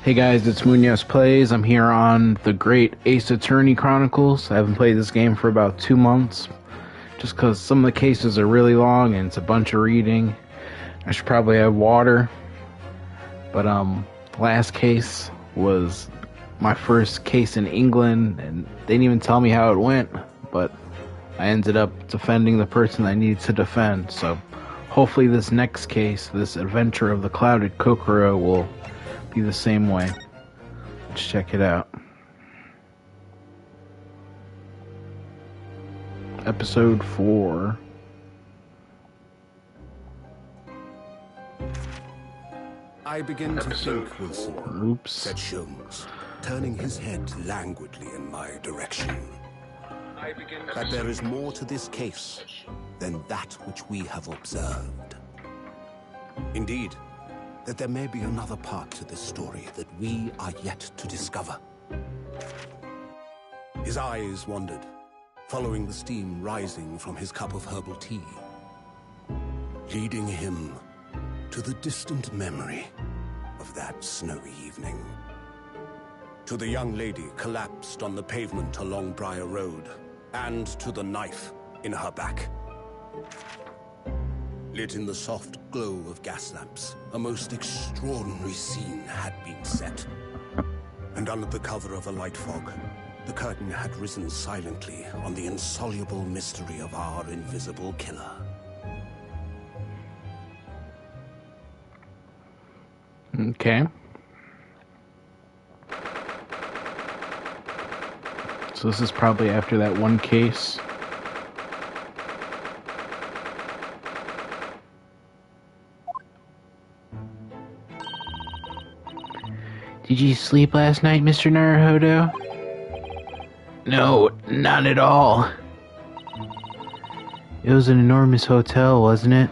Hey guys, it's Munoz Plays. I'm here on the Great Ace Attorney Chronicles. I haven't played this game for about 2 months, just because some of the cases are really long and it's a bunch of reading. I should probably have water. But last case was my first case in England, and they didn't even tell me how it went, but I ended up defending the person I needed to defend. So hopefully this next case, this Adventure of the Clouded KOKORO, will be the same way. Let's check it out. Episode 4. I begin to think, Wilson, Oops. said Sholmes, turning his head languidly in my direction, that there is more to this case than that which we have observed. Indeed, that there may be another part to this story that we are yet to discover. His eyes wandered, following the steam rising from his cup of herbal tea, leading him to the distant memory of that snowy evening. To the young lady collapsed on the pavement along Briar Road, and to the knife in her back. Lit in the soft glow of gas lamps, a most extraordinary scene had been set. And under the cover of a light fog, the curtain had risen silently on the insoluble mystery of our invisible killer. Okay. So this is probably after that one case. Did you sleep last night, Mr. Naruhodo? No, not at all. It was an enormous hotel, wasn't it?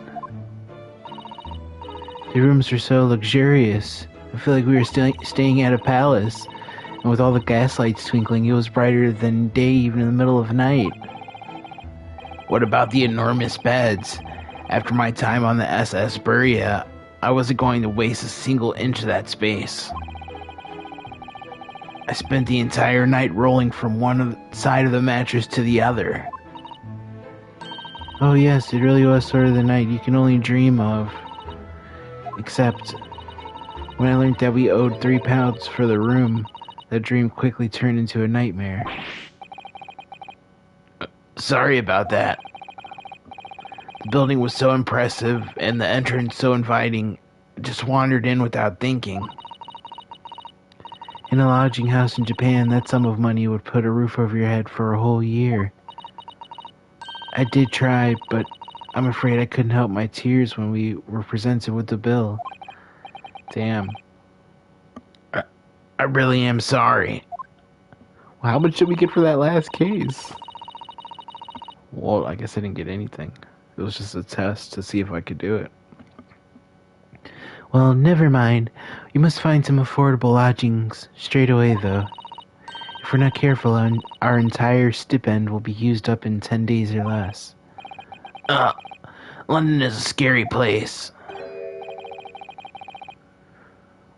The rooms were so luxurious. I feel like we were staying at a palace. And with all the gaslights twinkling, it was brighter than day even in the middle of night. What about the enormous beds? After my time on the SS Buria, I wasn't going to waste a single inch of that space. I spent the entire night rolling from one side of the mattress to the other. Oh yes, it really was sort of the night you can only dream of. Except, when I learned that we owed £3 for the room, that dream quickly turned into a nightmare. Sorry about that. The building was so impressive, and the entrance so inviting, I just wandered in without thinking. In a lodging house in Japan, that sum of money would put a roof over your head for a whole year. I did try, but I'm afraid I couldn't help my tears when we were presented with the bill. Damn. I really am sorry. Well, how much did we get for that last case? Well, I guess I didn't get anything. It was just a test to see if I could do it. Well, never mind. We must find some affordable lodgings straight away, though. If we're not careful, our entire stipend will be used up in 10 days or less. London is a scary place.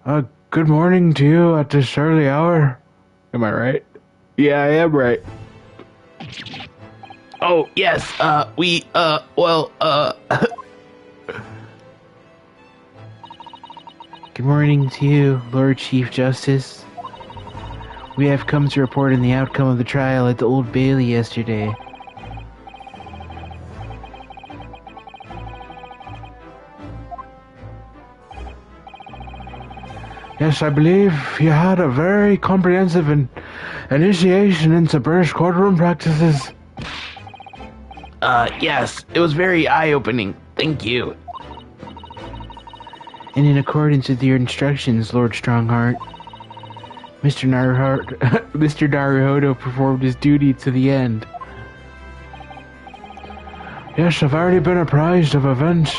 Good morning to you at this early hour. Am I right? Yeah, I am right. Oh, yes, Good morning to you, Lord Chief Justice. We have come to report on the outcome of the trial at the Old Bailey yesterday. Yes, I believe you had a very comprehensive initiation into British courtroom practices. Yes, it was very eye-opening. Thank you. And in accordance with your instructions, Lord Strongheart, Mr. Naruhodo performed his duty to the end. Yes, I've already been apprised of events.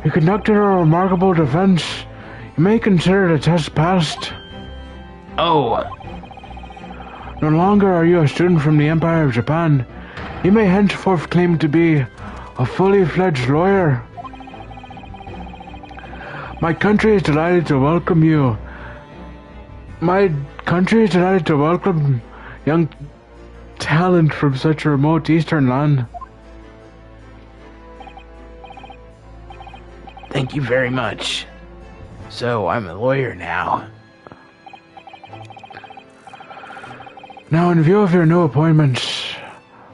You conducted a remarkable defense. You may consider the test passed. Oh. No longer are you a student from the Empire of Japan. You may henceforth claim to be a fully fledged lawyer. My country is delighted to welcome you. My country is delighted to welcome young talent from such a remote eastern land. Thank you very much. So, I'm a lawyer now. Now, in view of your new appointments,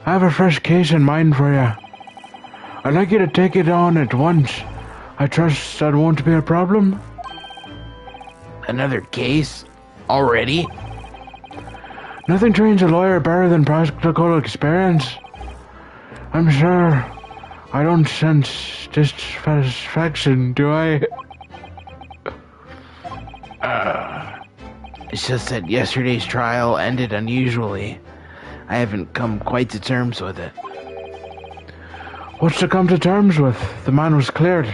I have a fresh case in mind for you. I'd like you to take it on at once. I trust that won't be a problem. Another case? Already? Nothing trains a lawyer better than practical experience. I'm sure I don't sense dissatisfaction, do I? It's just that yesterday's trial ended unusually. I haven't come quite to terms with it. What's to come to terms with? The man was cleared.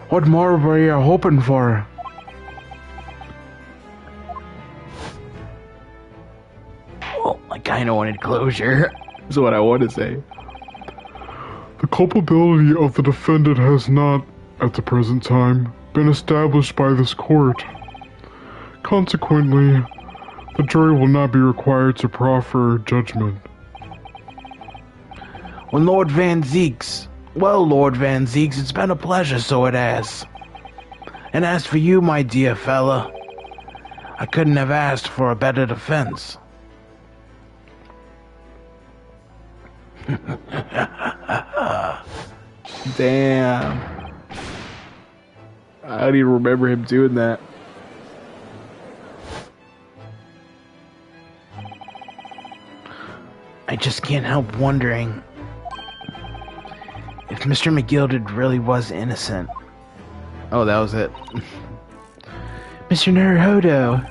What more were you hoping for? Well, I kinda wanted closure. Is what I want to say. The culpability of the defendant has not, at the present time, been established by this court. Consequently, the jury will not be required to proffer judgment. Well, Lord Van Zeeks, it's been a pleasure, so it has. And as for you, my dear fella, I couldn't have asked for a better defense. Damn. I don't even remember him doing that. I just can't help wondering if Mr. McGilded really was innocent. Oh, that was it. Mr. Naruhodo.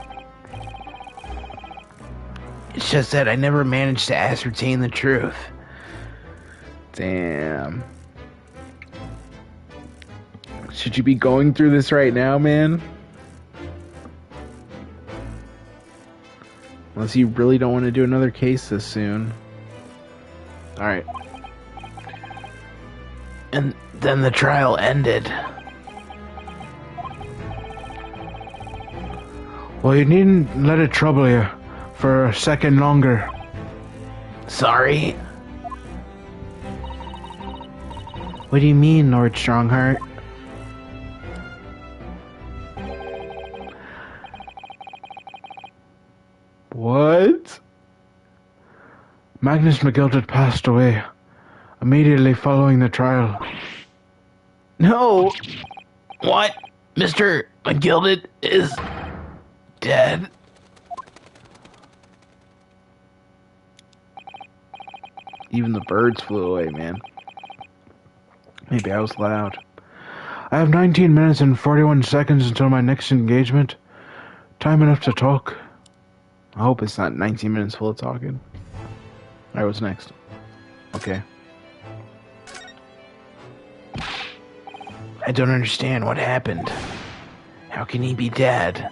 It's just that I never managed to ascertain the truth. Damn. Should you be going through this right now, man? Unless you really don't want to do another case this soon. Alright. And then the trial ended. Well, you needn't let it trouble you for a second longer. Sorry? What do you mean, Lord Strongheart? What? Magnus McGilded passed away immediately following the trial. No! What? Mr. McGilded is dead? Even the birds flew away, man. Maybe I was loud. I have 19 minutes and 41 seconds until my next engagement. Time enough to talk. I hope it's not 19 minutes full of talking. Alright, what's next? Okay. I don't understand what happened. How can he be dead?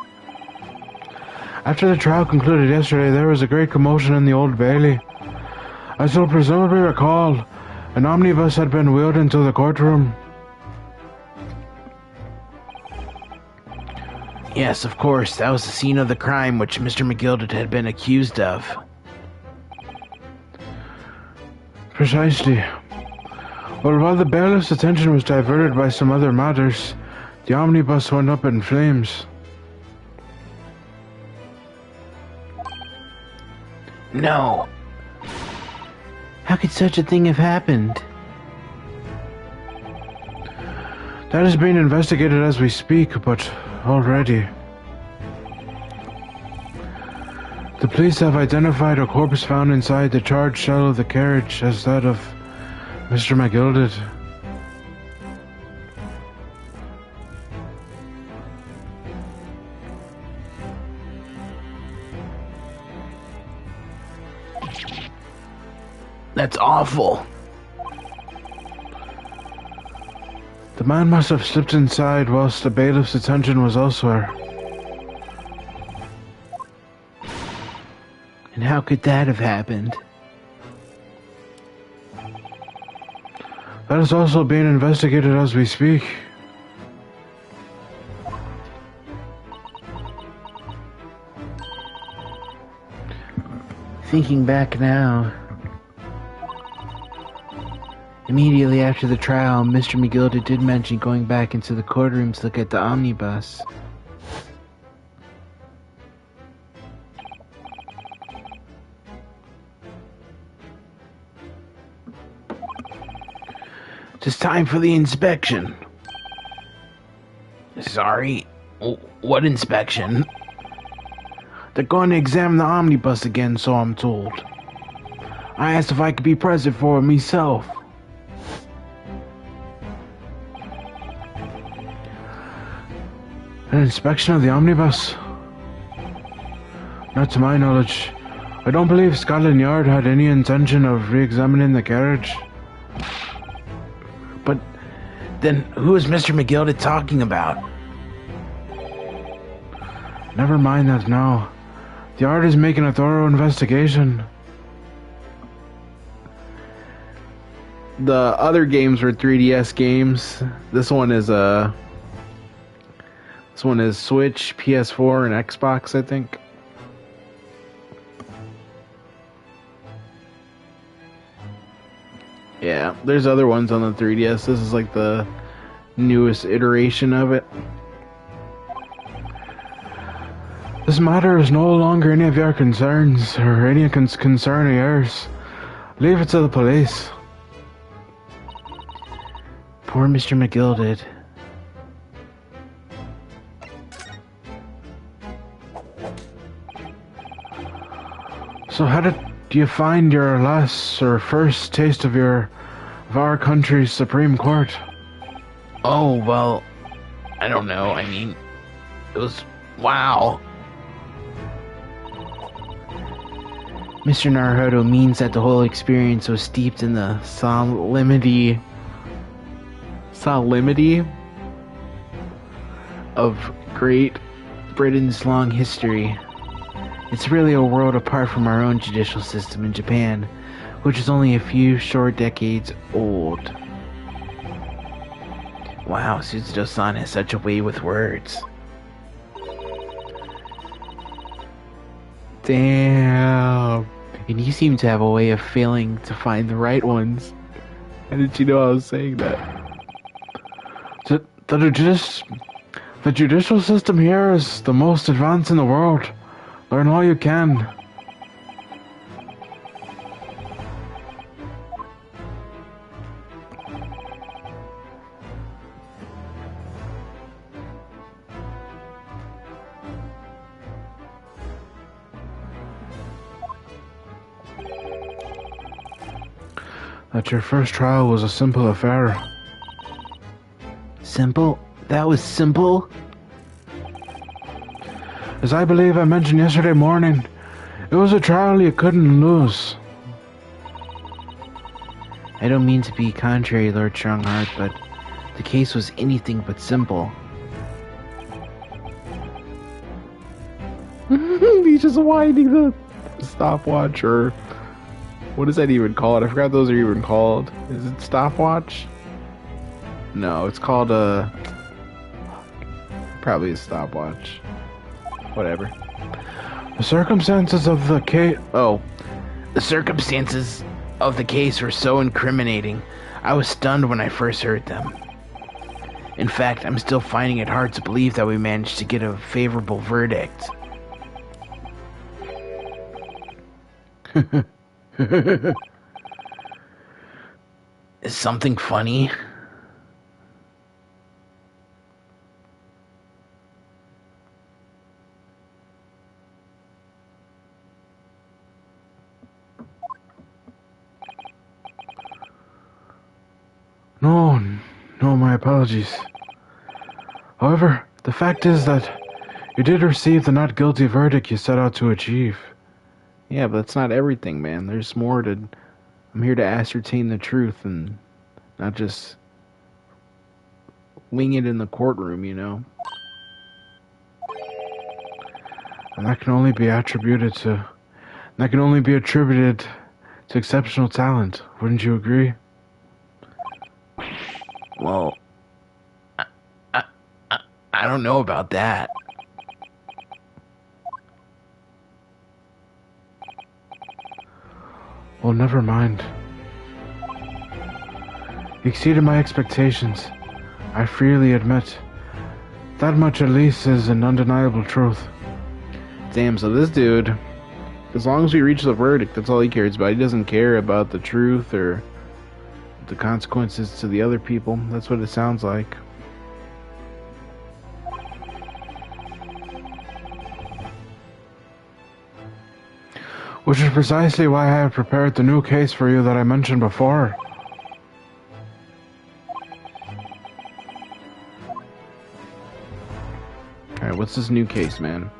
After the trial concluded yesterday, there was a great commotion in the Old Bailey. As you'll presumably recall, an omnibus had been wheeled into the courtroom. Yes, of course, that was the scene of the crime which Mr. McGilded had been accused of. Precisely. Well, while the bailiff's attention was diverted by some other matters, the omnibus went up in flames. No. How could such a thing have happened? That is being investigated as we speak, but already. The police have identified a corpse found inside the charred shell of the carriage as that of Mr. McGilded. That's awful. The man must have slipped inside whilst the bailiff's attention was elsewhere. And how could that have happened? That is also being investigated as we speak. Thinking back now, immediately after the trial, Mr. McGilda did mention going back into the courtroom to look at the omnibus. It's time for the inspection. Sorry, what inspection? They're going to examine the omnibus again, so I'm told. I asked if I could be present for it myself. An inspection of the omnibus? Not to my knowledge. I don't believe Scotland Yard had any intention of re-examining the carriage. But then who is Mr. McGilda talking about? Never mind that now. The Yard is making a thorough investigation. The other games were 3DS games. This one is Switch, PS4, and Xbox, I think. Yeah, there's other ones on the 3DS. This is like the newest iteration of it. This matter is no longer any of your concerns, or any concern of yours. Leave it to the police. Poor Mr. McGilda. So how did you find your last or first taste of our country's Supreme Court? Oh, well, I don't know. I mean, it was... wow. Mr. Naruto means that the whole experience was steeped in the solemnity of Great Britain's long history. It's really a world apart from our own judicial system in Japan, which is only a few short decades old. Wow, Suzuto-san has such a way with words. Damn. And you seem to have a way of failing to find the right ones. How did you know I was saying that? The judicial system here is the most advanced in the world. Learn all you can. That your first trial was a simple affair. Simple? That was simple? As I believe I mentioned yesterday morning, it was a trial you couldn't lose. I don't mean to be contrary, Lord Strongheart, but the case was anything but simple. He's just winding the stopwatch, or... what is that even called? I forgot those are even called. Is it stopwatch? No, it's called a... probably a stopwatch. Whatever. The circumstances of the case... oh. The circumstances of the case were so incriminating. I was stunned when I first heard them. In fact, I'm still finding it hard to believe that we managed to get a favorable verdict. Is something funny? No, my apologies. However, the fact is that you did receive the not guilty verdict you set out to achieve. Yeah, but that's not everything, man. There's more to... I'm here to ascertain the truth and not just wing it in the courtroom, you know? And that can only be attributed to exceptional talent. Wouldn't you agree? Well, I don't know about that. Well, never mind. You exceeded my expectations. I freely admit. That much at least is an undeniable truth. Damn, so this dude, as long as we reach the verdict, that's all he cares about. He doesn't care about the truth or the consequences to the other people. That's what it sounds like. Which is precisely why I have prepared the new case for you that I mentioned before. Alright, what's this new case, man?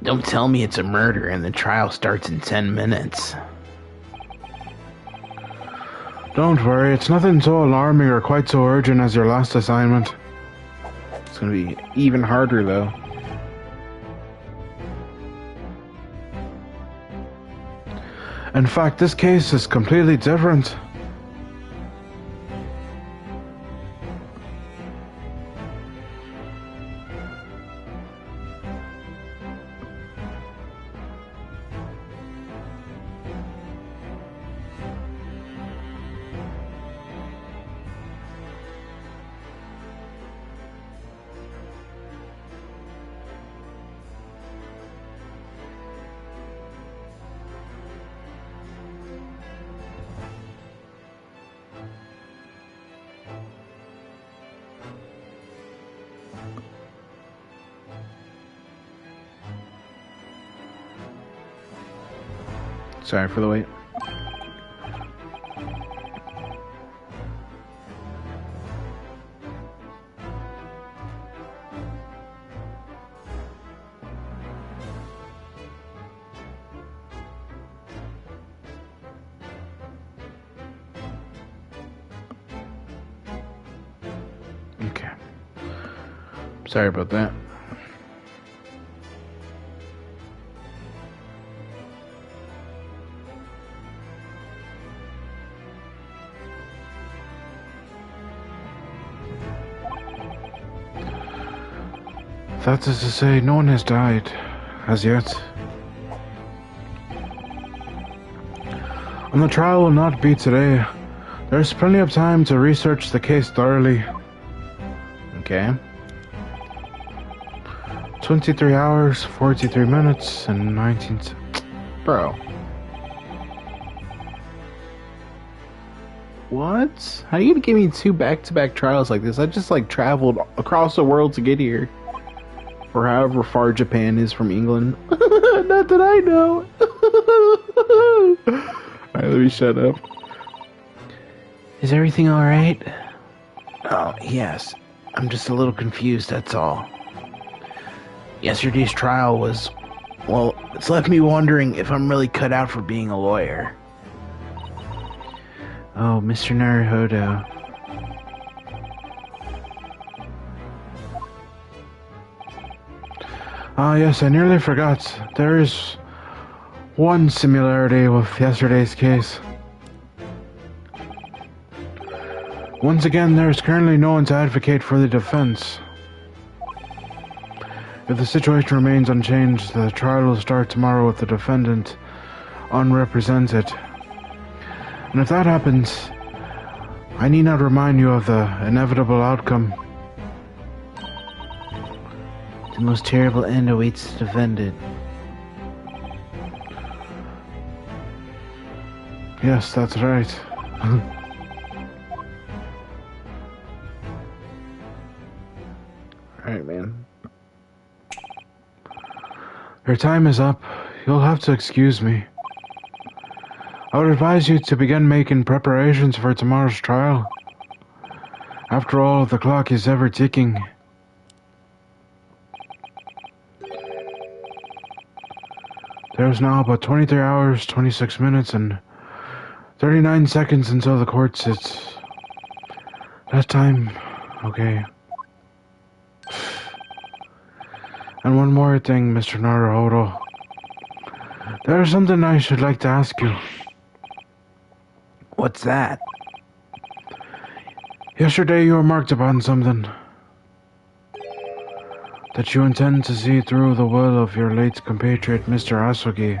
Don't tell me it's a murder and the trial starts in 10 minutes. Don't worry, it's nothing so alarming or quite so urgent as your last assignment. It's gonna be even harder, though. In fact, this case is completely different. Sorry for the wait. Okay. Sorry about that. That is to say, no one has died, as yet. And the trial will not be today. There's plenty of time to research the case thoroughly. Okay. 23 hours, 43 minutes, and 19... Bro. What? How are you gonna give me two back-to-back trials like this? I just, like, traveled across the world to get here. Or however far Japan is from England. Not that I know. Alright, let me shut up. Is everything alright? Oh, yes. I'm just a little confused, that's all. Yesterday's trial was... well, it's left me wondering if I'm really cut out for being a lawyer. Oh, Mr. Naruhodo. Ah, yes, I nearly forgot. There is one similarity with yesterday's case. Once again, there is currently no one to advocate for the defense. If the situation remains unchanged, the trial will start tomorrow with the defendant unrepresented. And if that happens, I need not remind you of the inevitable outcome. The most terrible end awaits the defendant. Yes, that's right. Alright, man. Your time is up. You'll have to excuse me. I would advise you to begin making preparations for tomorrow's trial. After all, the clock is ever ticking. There's now about 23 hours, 26 minutes, and 39 seconds until the court sits. That time, okay. And one more thing, Mr. Naruhodo. There is something I should like to ask you. What's that? Yesterday you remarked upon something. That you intend to see through the will of your late compatriot, Mr. Asugi.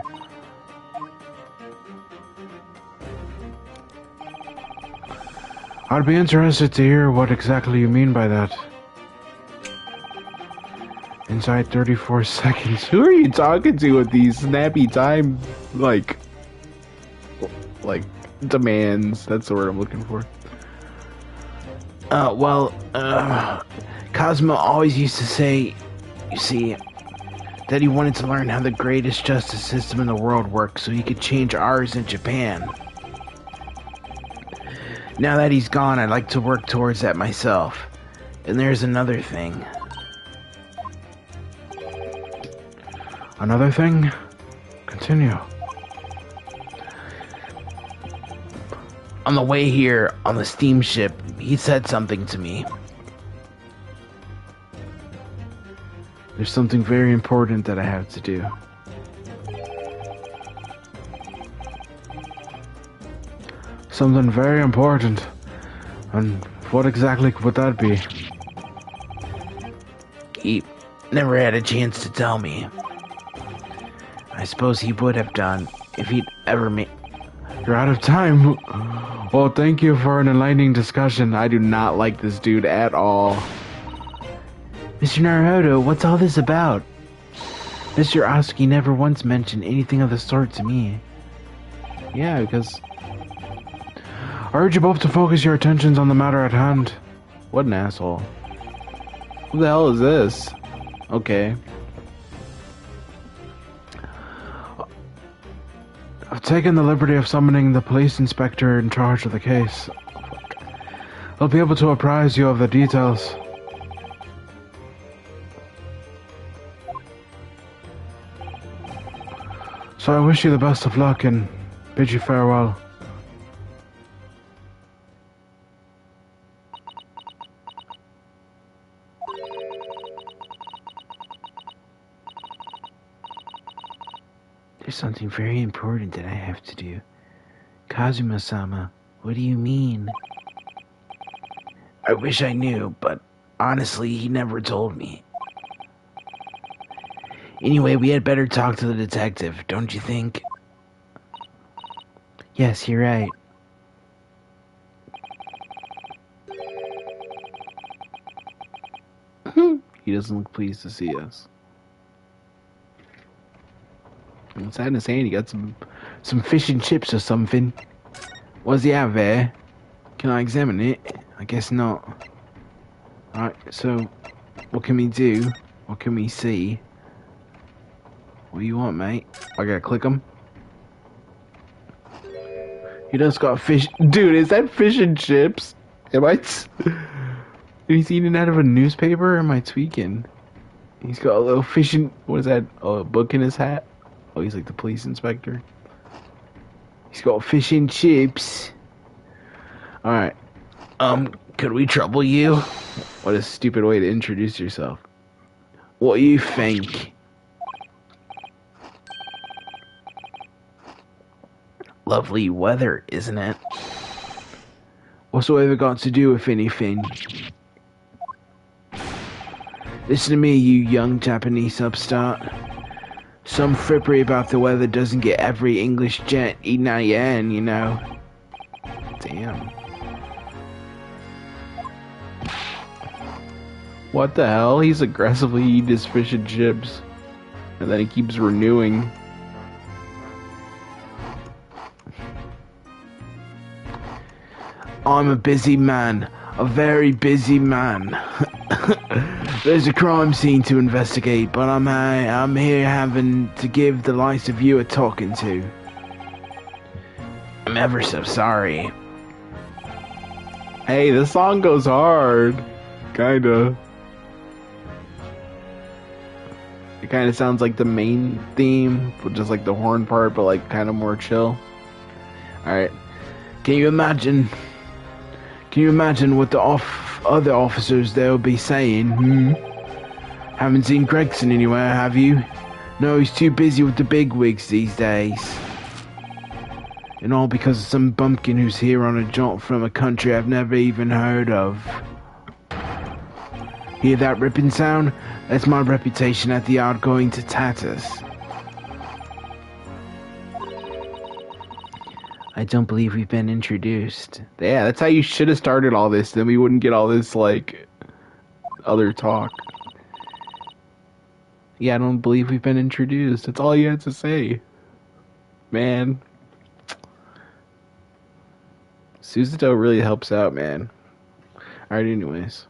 I'd be interested to hear what exactly you mean by that. Inside 34 seconds. Who are you talking to with these snappy time, like demands? That's the word I'm looking for. Cosmo always used to say, you see, that he wanted to learn how the greatest justice system in the world works so he could change ours in Japan. Now that he's gone, I'd like to work towards that myself. And there's another thing. Another thing? Continue. On the way here, on the steamship, he said something to me. There's something very important that I have to do. Something very important. And what exactly would that be? He never had a chance to tell me. I suppose he would have done if he'd ever made... You're out of time. Well, thank you for an enlightening discussion. I do not like this dude at all. Mr. Naruhodo, what's all this about? Mr. Asugi never once mentioned anything of the sort to me. Yeah, because I urge you both to focus your attentions on the matter at hand. what an asshole. Who the hell is this? Okay. I've taken the liberty of summoning the police inspector in charge of the case. I'll be able to apprise you of the details. So I wish you the best of luck and bid you farewell. There's something very important that I have to do. Kazuma-sama, what do you mean? I wish I knew, but honestly, he never told me. Anyway, we had better talk to the detective, don't you think? Yes, you're right. He doesn't look pleased to see us. What's that in his hand? He got some fish and chips or something. What's he have there? Can I examine it? I guess not. Alright, so what can we do? What can we see? What do you want, mate? I gotta click him. He just got fish. Dude, is that fish and chips? Am I? He's eating out of a newspaper? Or am I tweaking? He's got a little fish and. What is that? Oh, a book in his hat? Oh, he's like the police inspector. He's got fish and chips. Alright. Could we trouble you? What a stupid way to introduce yourself. What do you think? Lovely weather, isn't it? What's the weather got to do with anything? Listen to me, you young Japanese upstart. Some frippery about the weather doesn't get every English gent eating out your hand, you know. Damn. What the hell? He's aggressively eating his fish and chips. And then he keeps renewing. I'm a busy man. A very busy man. There's a crime scene to investigate, but I'm here having to give the likes of you a talking to. I'm ever so sorry. Hey, this song goes hard. Kinda. It kinda sounds like the main theme, with just like the horn part, but like kinda more chill. Alright. Can you imagine what the other officers they'll be saying? Haven't seen Gregson anywhere, have you? No, he's too busy with the bigwigs these days. And all because of some bumpkin who's here on a jaunt from a country I've never even heard of. Hear that ripping sound? That's my reputation at the yard going to tatters. I don't believe we've been introduced. Yeah, that's how you should have started all this. Then we wouldn't get all this, like, other talk. Yeah, I don't believe we've been introduced. That's all you had to say. Man. Suzuto really helps out, man. Alright, anyways.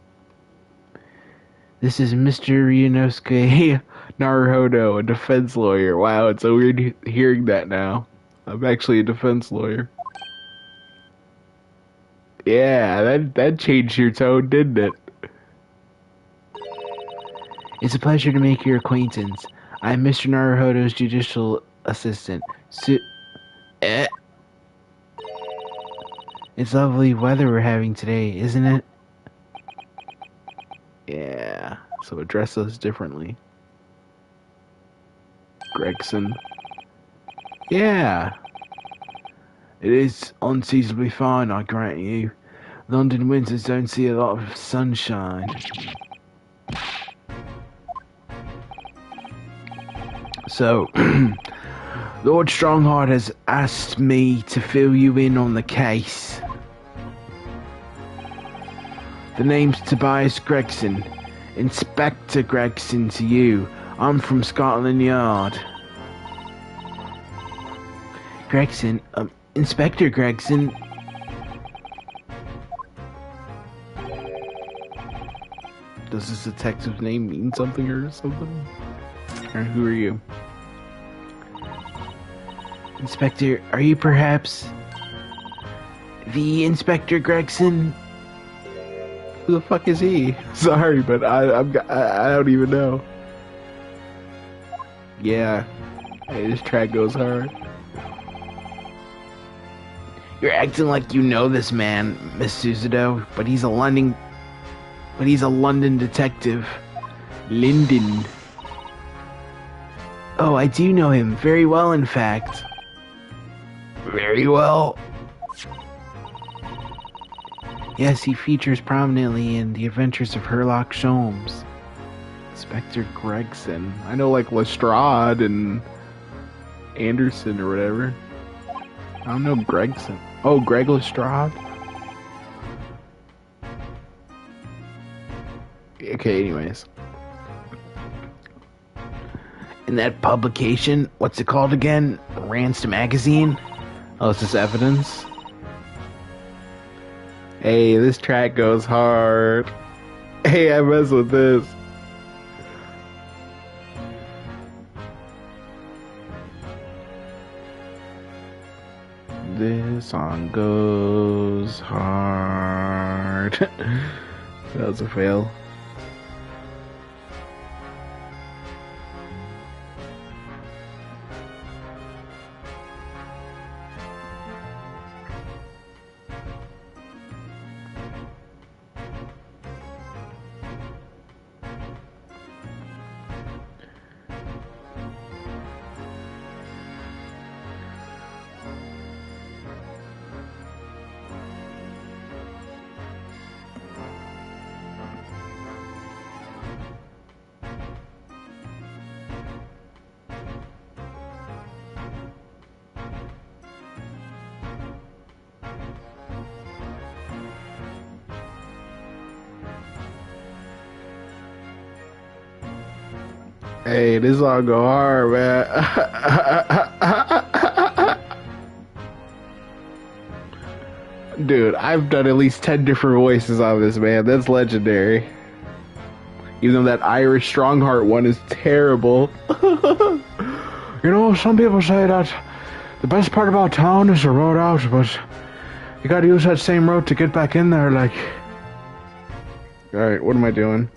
This is Mr. Ryunosuke Naruhodo, a defense lawyer. Wow, it's so weird hearing that now. I'm actually a defense lawyer. Yeah, that changed your tone, didn't it? It's a pleasure to make your acquaintance. I'm Mr. Naruhodo's judicial assistant. It's lovely weather we're having today, isn't it? Yeah, so address us differently. Gregson. Yeah. It is unseasonably fine, I grant you. London winters don't see a lot of sunshine. So, Lord Strongheart has asked me to fill you in on the case. The name's Tobias Gregson. Inspector Gregson to you. I'm from Scotland Yard. Gregson? Inspector Gregson? Does this detective's name mean something or something? Or who are you? Inspector, are you perhaps the Inspector Gregson? Who the fuck is he? Sorry, but I don't even know. Yeah. Hey, this track goes hard. You're acting like you know this man, Miss Suzuto, but he's a London detective. Linden. Oh, I do know him very well, in fact. Very well. Yes, he features prominently in The Adventures of Sherlock Holmes. Inspector Gregson. I know, like, Lestrade and Anderson or whatever. I don't know Gregson. Oh, Greg Lestrade? Okay, anyways. In that publication, what's it called again? Rance Magazine? Oh, is this evidence? Hey, this track goes hard. Hey, I mess with this. This song goes hard. That was a fail. Hey, this all go hard, man. Dude, I've done at least 10 different voices on this, man. That's legendary. Even though that Irish Strongheart one is terrible. You know, some people say that the best part about town is the road out, but you gotta use that same road to get back in there, like. Alright, what am I doing?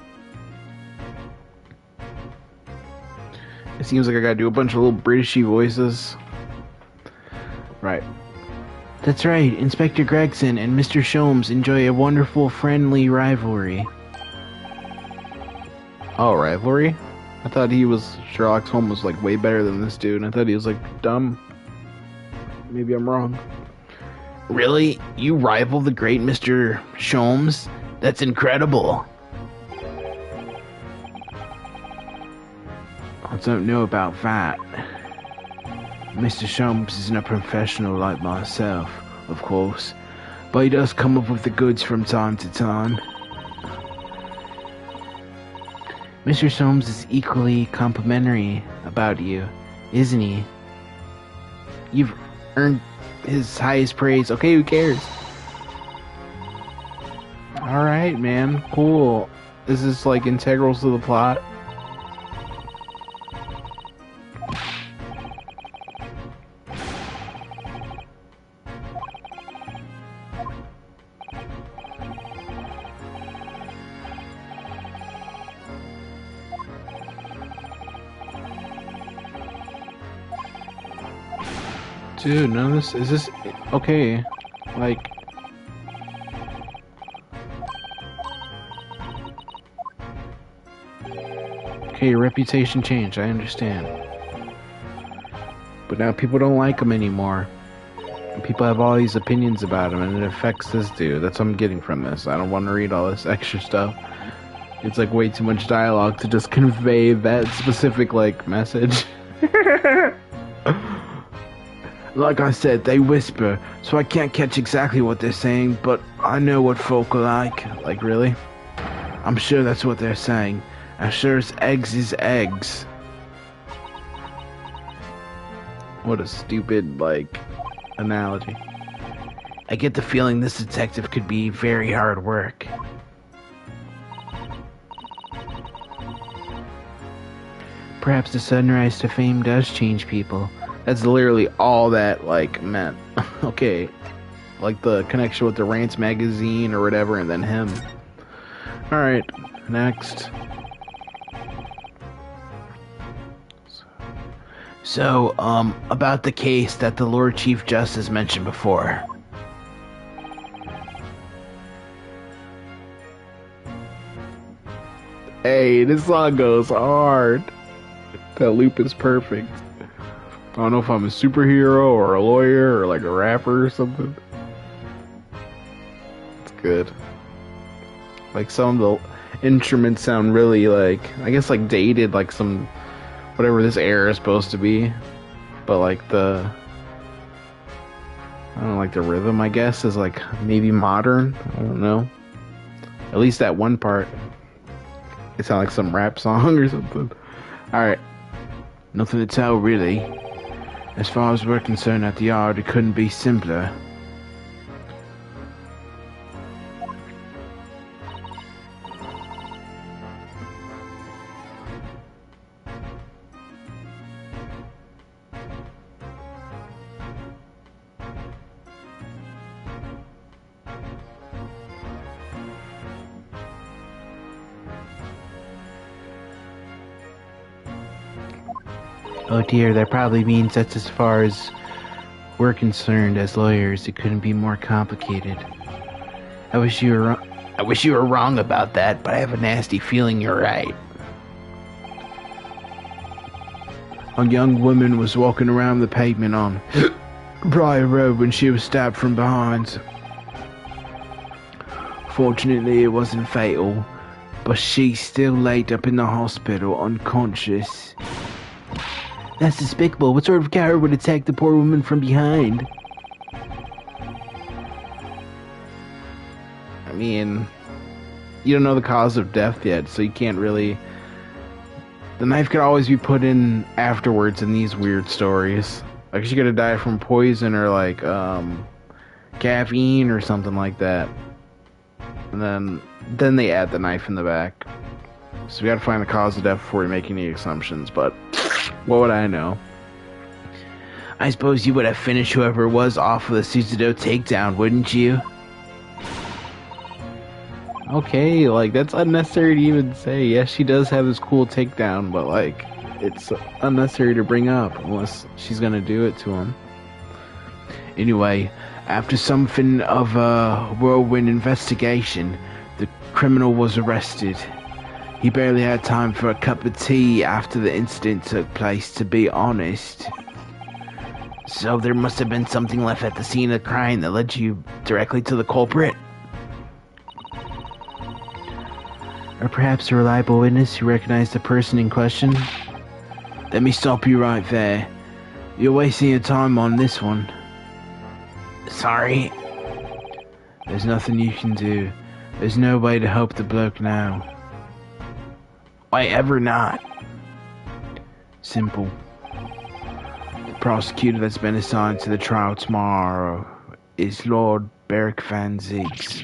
It seems like I gotta do a bunch of little Britishy voices. Right. That's right, Inspector Gregson and Mr. Sholmes enjoy a wonderful friendly rivalry. Oh, rivalry? I thought Sherlock Holmes was like way better than this dude. I thought he was like dumb. Maybe I'm wrong. Really? You rival the great Mr. Sholmes? That's incredible. I don't know about that. Mr. Sholmes isn't a professional like myself, of course, but he does come up with the goods from time to time. Mr. Sholmes is equally complimentary about you, isn't he? You've earned his highest praise. Okay, who cares? Alright, man. Cool. Is this like integral to the plot? Dude, none of this is this okay? Like, okay, your reputation changed. I understand, but now people don't like him anymore. People have all these opinions about him, and it affects this dude. That's what I'm getting from this. I don't want to read all this extra stuff. It's like way too much dialogue to just convey that specific like message. Like I said, they whisper, so I can't catch exactly what they're saying, but I know what folk are like. Like, really? I'm sure that's what they're saying. As sure as eggs is eggs. What a stupid, like, analogy. I get the feeling this detective could be very hard work. Perhaps the sunrise to fame does change people. That's literally all that, like, meant. Okay. Like the connection with the Rants magazine or whatever, and then him. Alright, next. So, about the case that the Lord Chief Justice mentioned before. Hey, this song goes hard. That loop is perfect. I don't know if I'm a superhero or a lawyer or like a rapper or something. It's good. Like some of the instruments sound really like, I guess like dated, like some, whatever this era is supposed to be. But like I don't know, like the rhythm I guess is like maybe modern. I don't know. At least that one part. It sounds like some rap song or something. Alright. Nothing to tell, really. As far as we're concerned at the yard, it couldn't be simpler. Oh dear, that probably means that's as far as we're concerned as lawyers. It couldn't be more complicated. I wish you were wrong about that, but I have a nasty feeling you're right. A young woman was walking around the pavement on Briar Road when she was stabbed from behind. Fortunately, it wasn't fatal, but she's still laid up in the hospital unconscious. That's despicable. What sort of coward would attack the poor woman from behind? I mean, you don't know the cause of death yet, so you can't really... The knife could always be put in afterwards in these weird stories. Like, she could have died from poison or, like, caffeine or something like that. And then they add the knife in the back. So we gotta find the cause of death before we make any assumptions, but... What would I know? I suppose you would have finished whoever it was off with a Suzudo takedown, wouldn't you? Okay, like, that's unnecessary to even say. Yes, she does have this cool takedown, but, like, it's unnecessary to bring up unless she's gonna do it to him. Anyway, after something of a whirlwind investigation, the criminal was arrested. He barely had time for a cup of tea after the incident took place, to be honest. So there must have been something left at the scene of the crime that led you directly to the culprit? Or perhaps a reliable witness who recognized the person in question? Let me stop you right there. You're wasting your time on this one. Sorry. There's nothing you can do. There's no way to help the bloke now. Why ever not? Simple. The prosecutor that's been assigned to the trial tomorrow is Lord Beric Van Ziegs.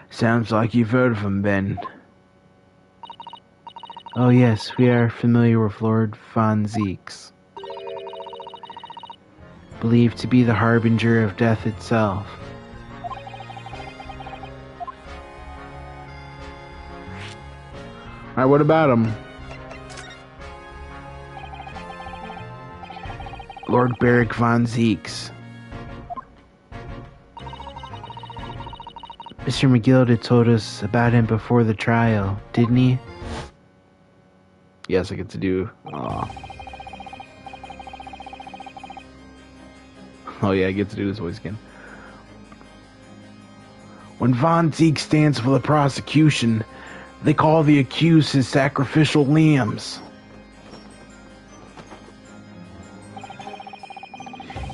Sounds like you've heard of him, Ben. Oh yes, we are familiar with Lord Van Ziegs. Believed to be the harbinger of death itself. Alright, what about him? Lord Beric Van Ziegs. Mr. McGill told us about him before the trial, didn't he? Yes, I get to do... Oh yeah, I get to do this voice again. When Von Ziegs stands for the prosecution, they call the accused his sacrificial lambs.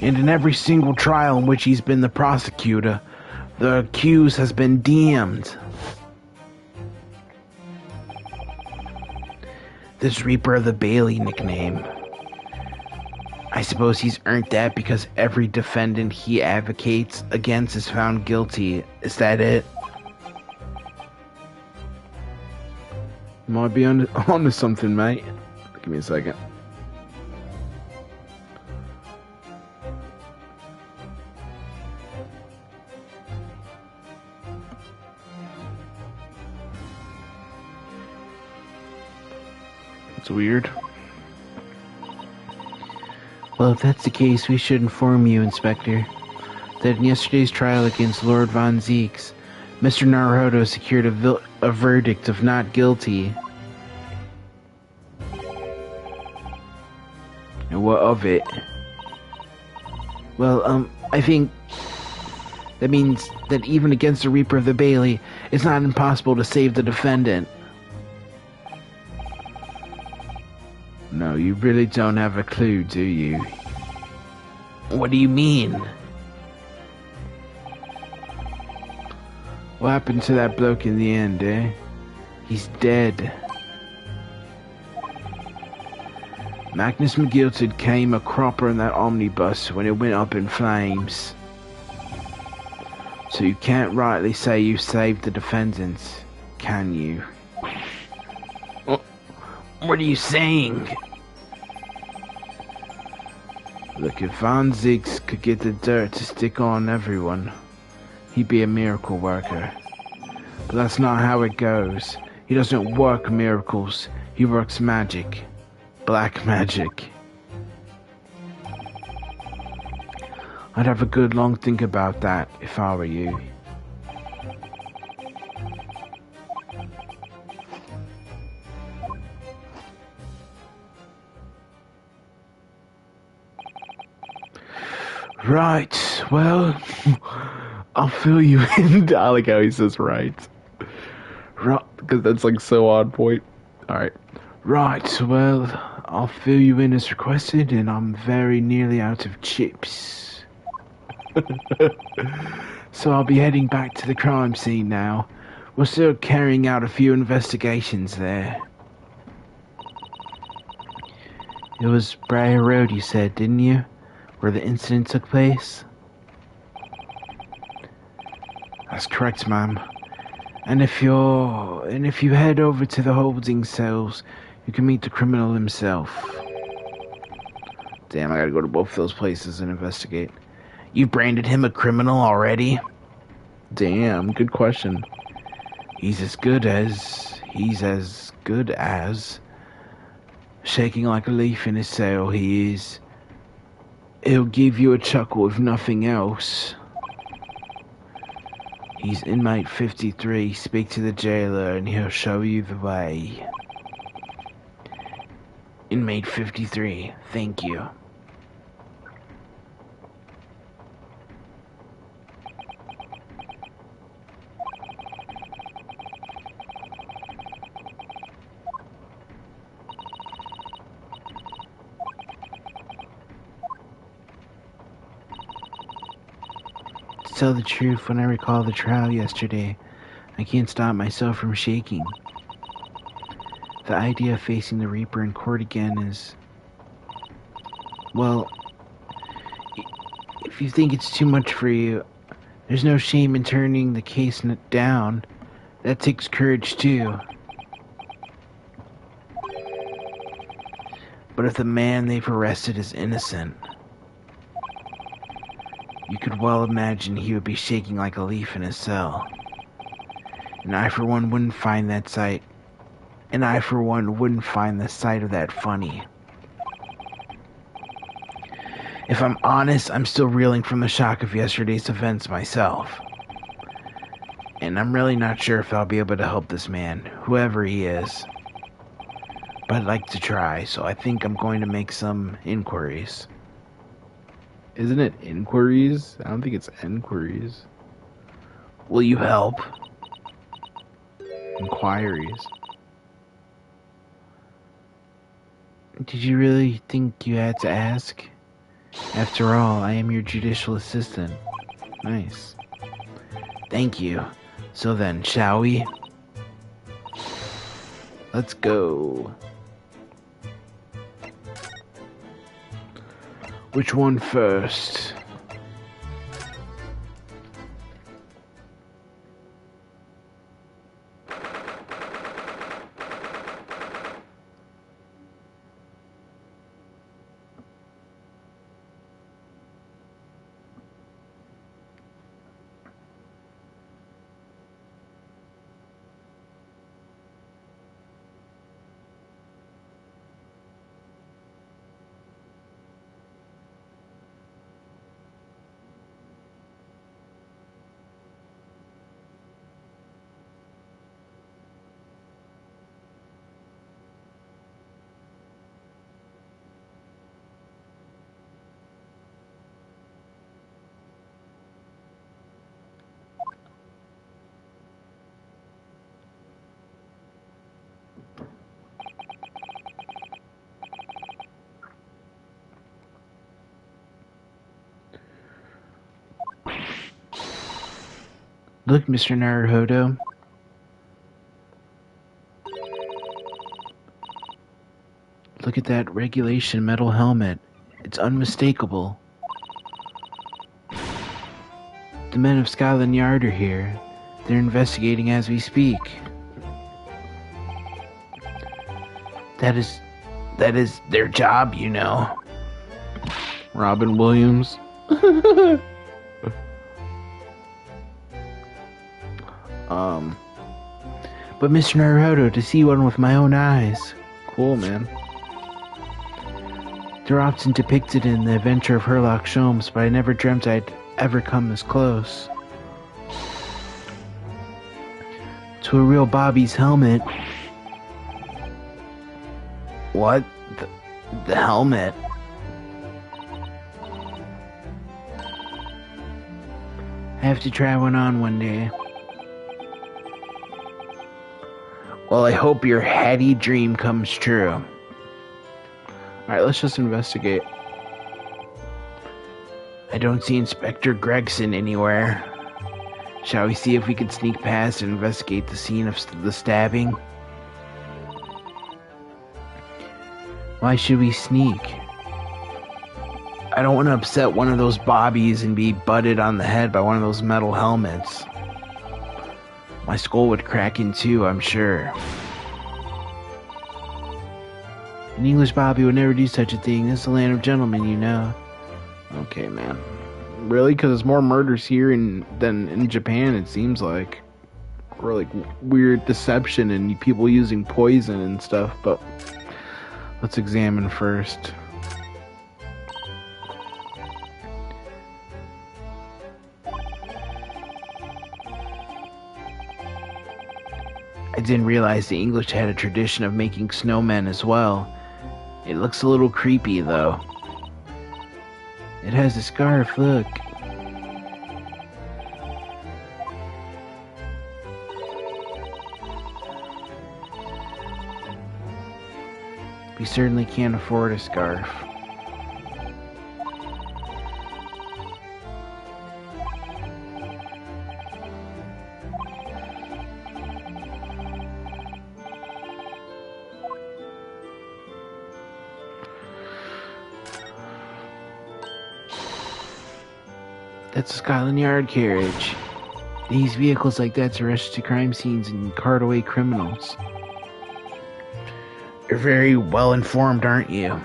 And in every single trial in which he's been the prosecutor, the accused has been damned. This Reaper of the Bailey nickname, I suppose he's earned that because every defendant he advocates against is found guilty. Is that it? Might be onto something, mate. Give me a second. It's weird. Well, if that's the case, we should inform you, Inspector, that in yesterday's trial against Lord Von Ziegs, Mr. Naruhodo secured a verdict of not guilty. And what of it? Well, I think that means that even against the Reaper of the Bailey, it's not impossible to save the defendant. No, you really don't have a clue, do you? What do you mean? What happened to that bloke in the end, eh? He's dead. Magnus McGilted came a cropper in that omnibus when it went up in flames. So you can't rightly say you saved the defendants, can you? What are you saying? Look, if Von Ziegs could get the dirt to stick on everyone, he'd be a miracle worker. But that's not how it goes. He doesn't work miracles, he works magic. Black magic. I'd have a good long think about that if I were you. Right, well, I'll fill you in. I like how he says right. Right, because that's like so on point. Alright. Right, well, I'll fill you in as requested, and I'm very nearly out of chips. So I'll be heading back to the crime scene now. We're still carrying out a few investigations there. It was Briar Road, you said, didn't you? Where the incident took place? That's correct, ma'am. And if you head over to the holding cells, you can meet the criminal himself. Damn, I gotta go to both those places and investigate. You branded him a criminal already? Damn, good question. He's as good as... Shaking like a leaf in his cell, he is. He'll give you a chuckle if nothing else. He's inmate 53. Speak to the jailer and he'll show you the way. Inmate 53, thank you. To tell the truth, when I recall the trial yesterday, I can't stop myself from shaking. The idea of facing the Reaper in court again is... Well, if you think it's too much for you, there's no shame in turning the case down. That takes courage too. But if the man they've arrested is innocent, you could well imagine he would be shaking like a leaf in his cell. And I for one wouldn't find the sight of that funny. If I'm honest, I'm still reeling from the shock of yesterday's events myself. And I'm really not sure if I'll be able to help this man, whoever he is. But I'd like to try, so I think I'm going to make some inquiries. Isn't it inquiries? I don't think it's enquiries. Will you help? Inquiries. Did you really think you had to ask? After all, I am your judicial assistant. Nice. Thank you. So then, shall we? Let's go. Which one first? Look, Mr. Naruhodo. Look at that regulation metal helmet. It's unmistakable. The men of Scotland Yard are here. They're investigating as we speak. That is their job, you know. Robin Williams. But Mr. Naruhodo, to see one with my own eyes. Cool, man. They're often depicted in the Adventure of Sherlock Holmes, but I never dreamt I'd ever come this close. To a real Bobby's helmet. What? The helmet? I have to try one on one day. Well, I hope your heady dream comes true. Alright, let's just investigate. I don't see Inspector Gregson anywhere. Shall we see if we can sneak past and investigate the scene of the stabbing? Why should we sneak? I don't want to upset one of those bobbies and be butted on the head by one of those metal helmets. My skull would crack in two, I'm sure. An English bobby would never do such a thing. This is the land of gentlemen, you know. Okay, man. Really? Because there's more murders here than in Japan, it seems like. Or like weird deception and people using poison and stuff, but let's examine first. I didn't realize the English had a tradition of making snowmen as well. It looks a little creepy, though. It has a scarf, look. We certainly can't afford a scarf. That's a Scotland Yard carriage. They use vehicles like that to rush to crime scenes and cart away criminals. You're very well informed, aren't you?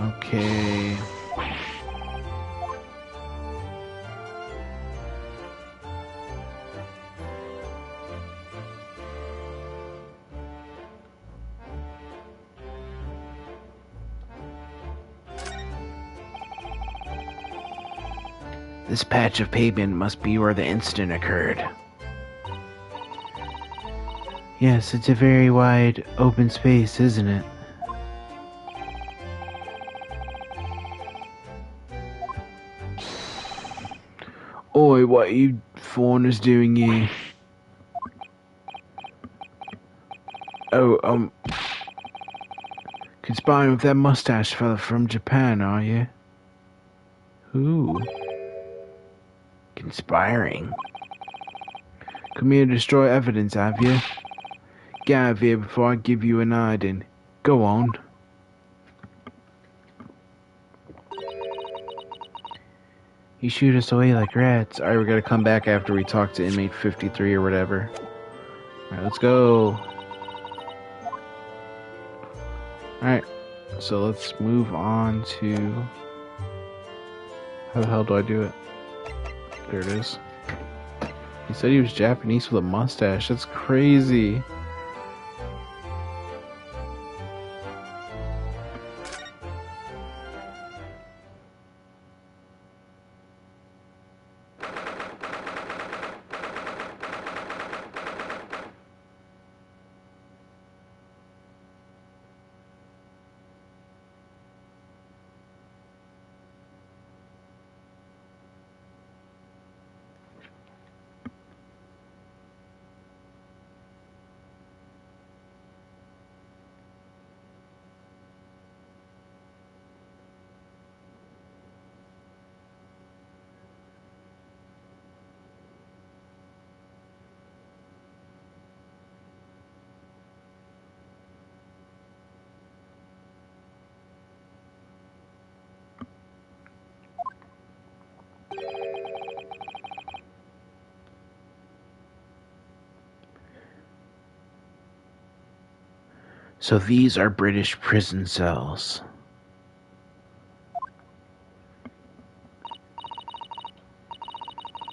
Okay. This patch of pavement must be where the incident occurred. Yes, it's a very wide, open space, isn't it? Oi, what are you foreigners doing here? Oh, conspiring with that mustache fella from Japan, are you? Who? Conspiring? Come here to destroy evidence, have you? Get out of here before I give you an hiding. Go on. You shoot us away like rats. Alright, we're gonna come back after we talk to inmate 53 or whatever. Alright, let's go. Alright, so let's move on to... How the hell do I do it? There it is. He said he was Japanese with a mustache. That's crazy. So these are British prison cells.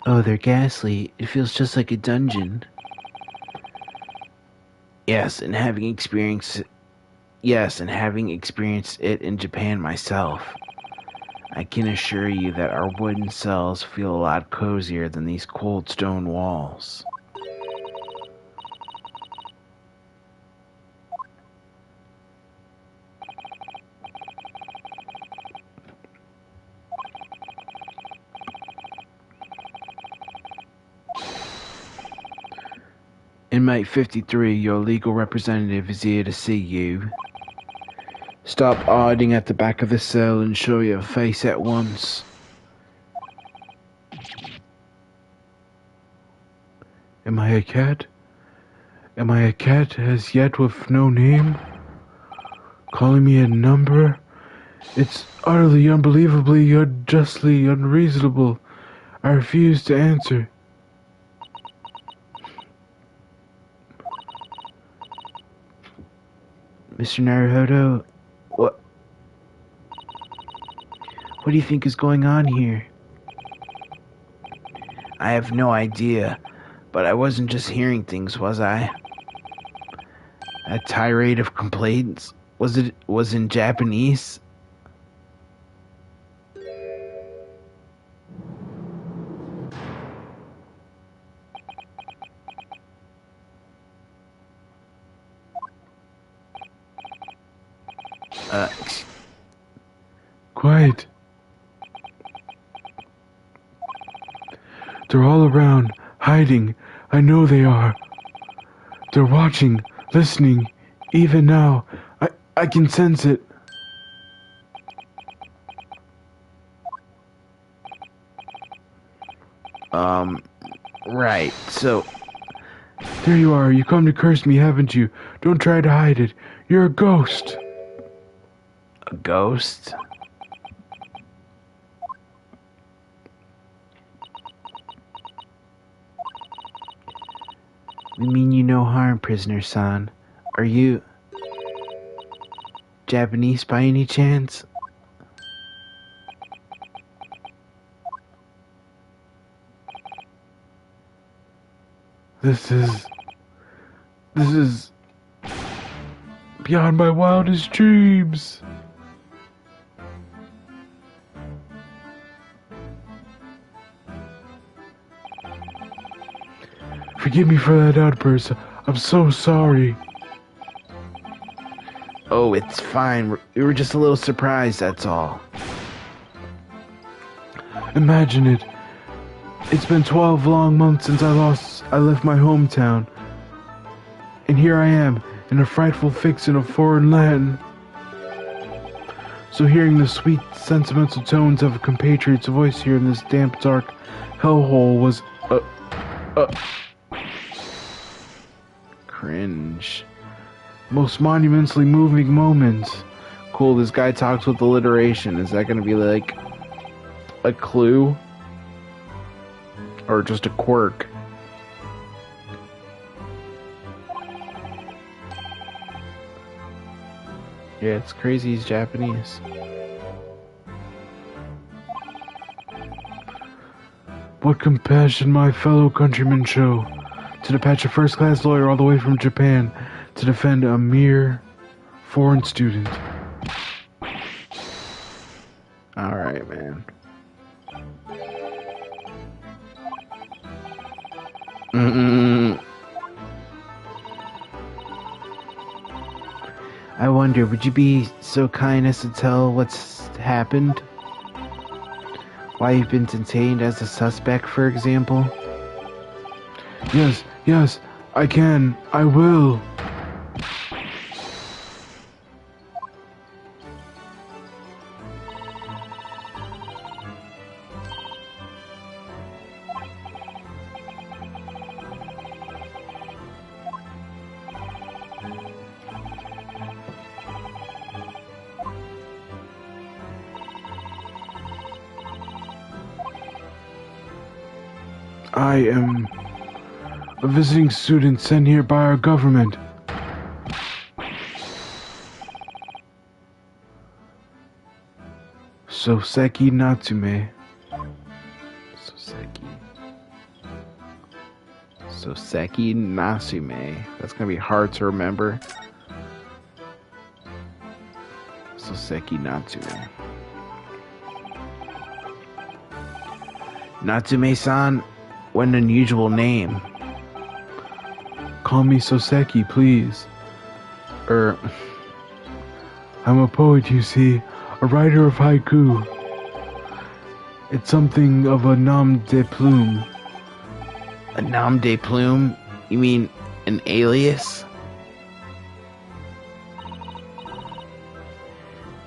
Oh, they're ghastly. It feels just like a dungeon. Yes, and having experienced it in Japan myself, I can assure you that our wooden cells feel a lot cozier than these cold stone walls. Inmate 53, your legal representative is here to see you. Stop hiding at the back of the cell and show your face at once. Am I a cat? Am I a cat as yet with no name? Calling me a number? It's utterly, unbelievably, unjustly unreasonable. I refuse to answer. Mr. Naruhodo, what do you think is going on here? I have no idea, but I wasn't just hearing things, was I? A tirade of complaints? Was in Japanese? Uh, Quiet. They're all around, hiding. I know they are. They're watching, listening. Even now, I can sense it. right, so... There you are. You come to curse me, haven't you? Don't try to hide it. You're a ghost. A ghost? We mean you no harm, prisoner-san. Are you... Japanese by any chance? This is beyond my wildest dreams. Forgive me for that outburst. I'm so sorry. Oh, it's fine. We were just a little surprised, that's all. Imagine it. It's been 12 long months since I left my hometown. And here I am, in a frightful fix in a foreign land. So hearing the sweet, sentimental tones of a compatriot's voice here in this damp, dark hellhole was, Cringe. most monumentally moving moment. Cool, this guy talks with alliteration. Is that gonna be like a clue? Or just a quirk? Yeah, it's crazy he's Japanese. What compassion my fellow countrymen show to dispatch a first-class lawyer all the way from Japan to defend a mere foreign student. Alright, man. I wonder, would you be so kind as to tell what's happened? Why you've been detained as a suspect, for example? Yes, I can. I will. I am a visiting student sent here by our government. Soseki Natsume. Soseki Natsume. That's gonna be hard to remember. Soseki Natsume. Natsume-san, what an unusual name. Call me Soseki, please. I'm a poet, you see, a writer of haiku. It's something of a nom de plume. A nom de plume? You mean an alias?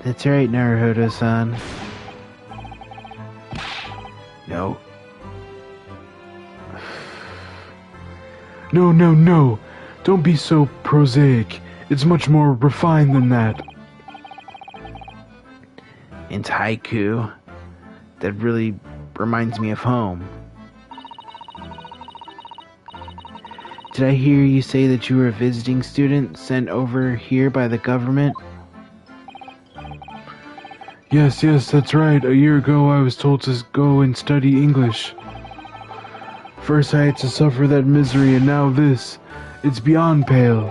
That's right, Naruhodo-san. No. No. Don't be so prosaic. It's much more refined than that. It's haiku. That really reminds me of home. Did I hear you say that you were a visiting student sent over here by the government? Yes, that's right. A year ago I was told to go and study English. First I had to suffer that misery, and now this. It's beyond pale.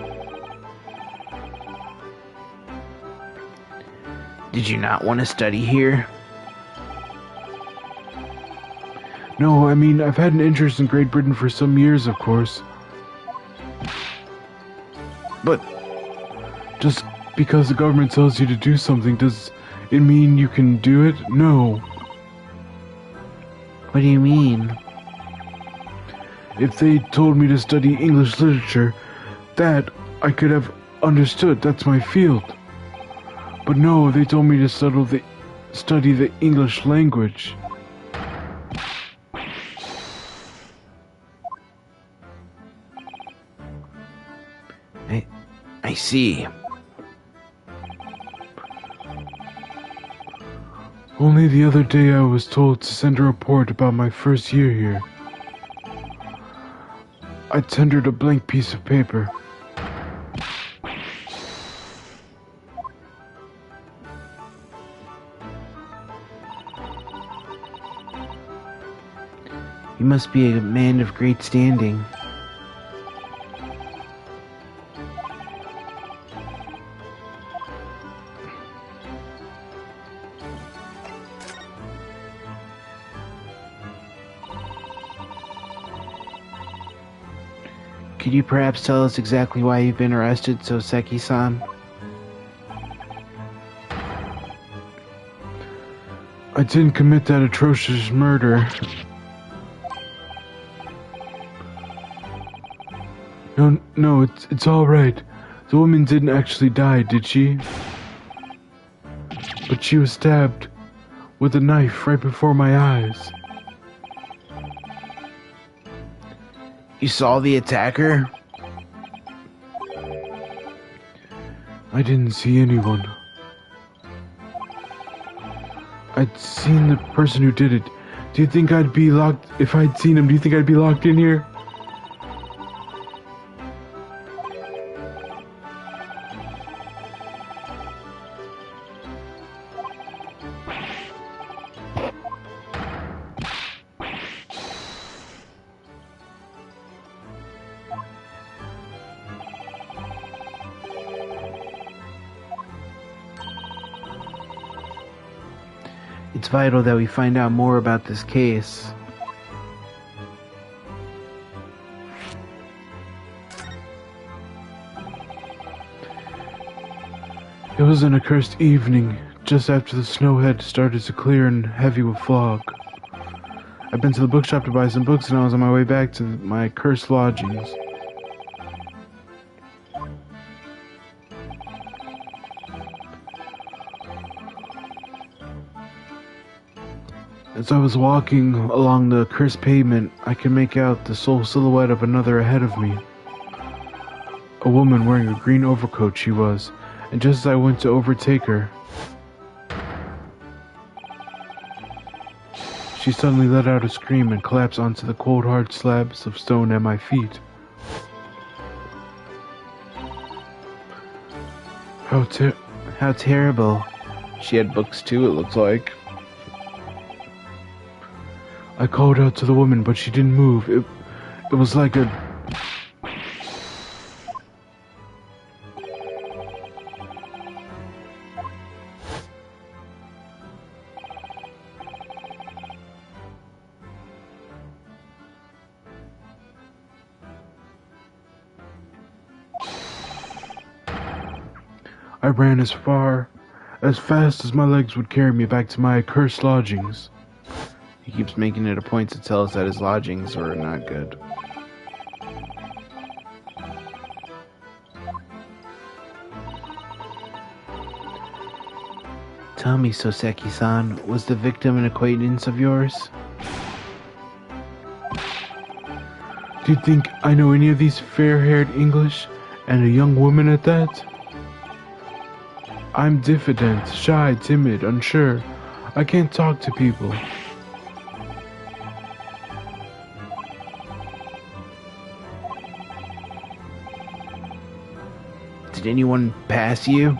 Did you not want to study here? No, I mean, I've had an interest in Great Britain for some years, of course. But Just because the government tells you to do something, does it mean you can do it? No. what do you mean? If they told me to study English literature, that I could have understood. That's my field. But no, they told me to study the English language. I see. Only the other day I was told to send a report about my first year here. I tendered a blank piece of paper. You must be a man of great standing. Could you perhaps tell us exactly why you've been arrested, Soseki-san? I didn't commit that atrocious murder. No, it's all right. The woman didn't actually die, did she? But she was stabbed with a knife right before my eyes. You saw the attacker? I didn't see anyone. I'd seen the person who did it. Do you think I'd be locked? If I'd seen him, do you think I'd be locked in here? It's vital that we find out more about this case. It was an accursed evening, just after the snow had started to clear and heavy with fog. I'd been to the bookshop to buy some books and I was on my way back to my cursed lodgings. As I was walking along the cursed pavement, I could make out the sole silhouette of another ahead of me. A woman wearing a green overcoat she was, and just as I went to overtake her, she suddenly let out a scream and collapsed onto the cold hard slabs of stone at my feet. How terrible. She had books too, it looks like. I called out to the woman, but she didn't move. It was like a... I ran as fast as my legs would carry me back to my accursed lodgings. He keeps making it a point to tell us that his lodgings are not good. Tell me, Soseki-san, was the victim an acquaintance of yours? Do you think I know any of these fair-haired English, and a young woman at that? I'm diffident, shy, timid, unsure. I can't talk to people. Did anyone pass you?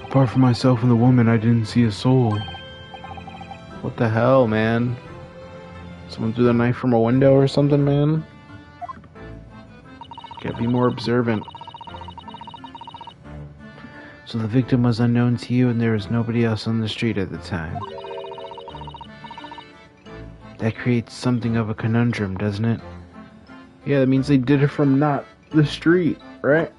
Apart from myself and the woman, I didn't see a soul. What the hell, man? Someone threw the knife from a window or something, man? Gotta be more observant. So the victim was unknown to you and there was nobody else on the street at the time. That creates something of a conundrum, doesn't it? Yeah, that means they did it from not the street, right?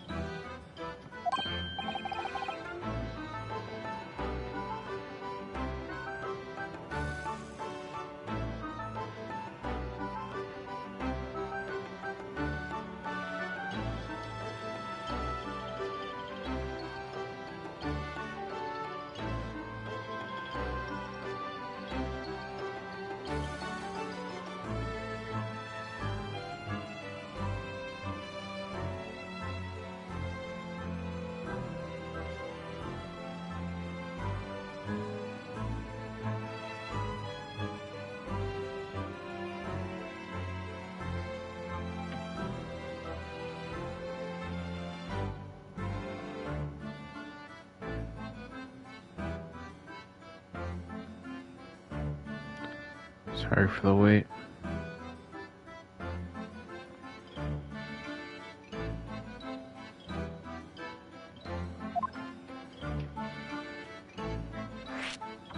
Sorry for the wait.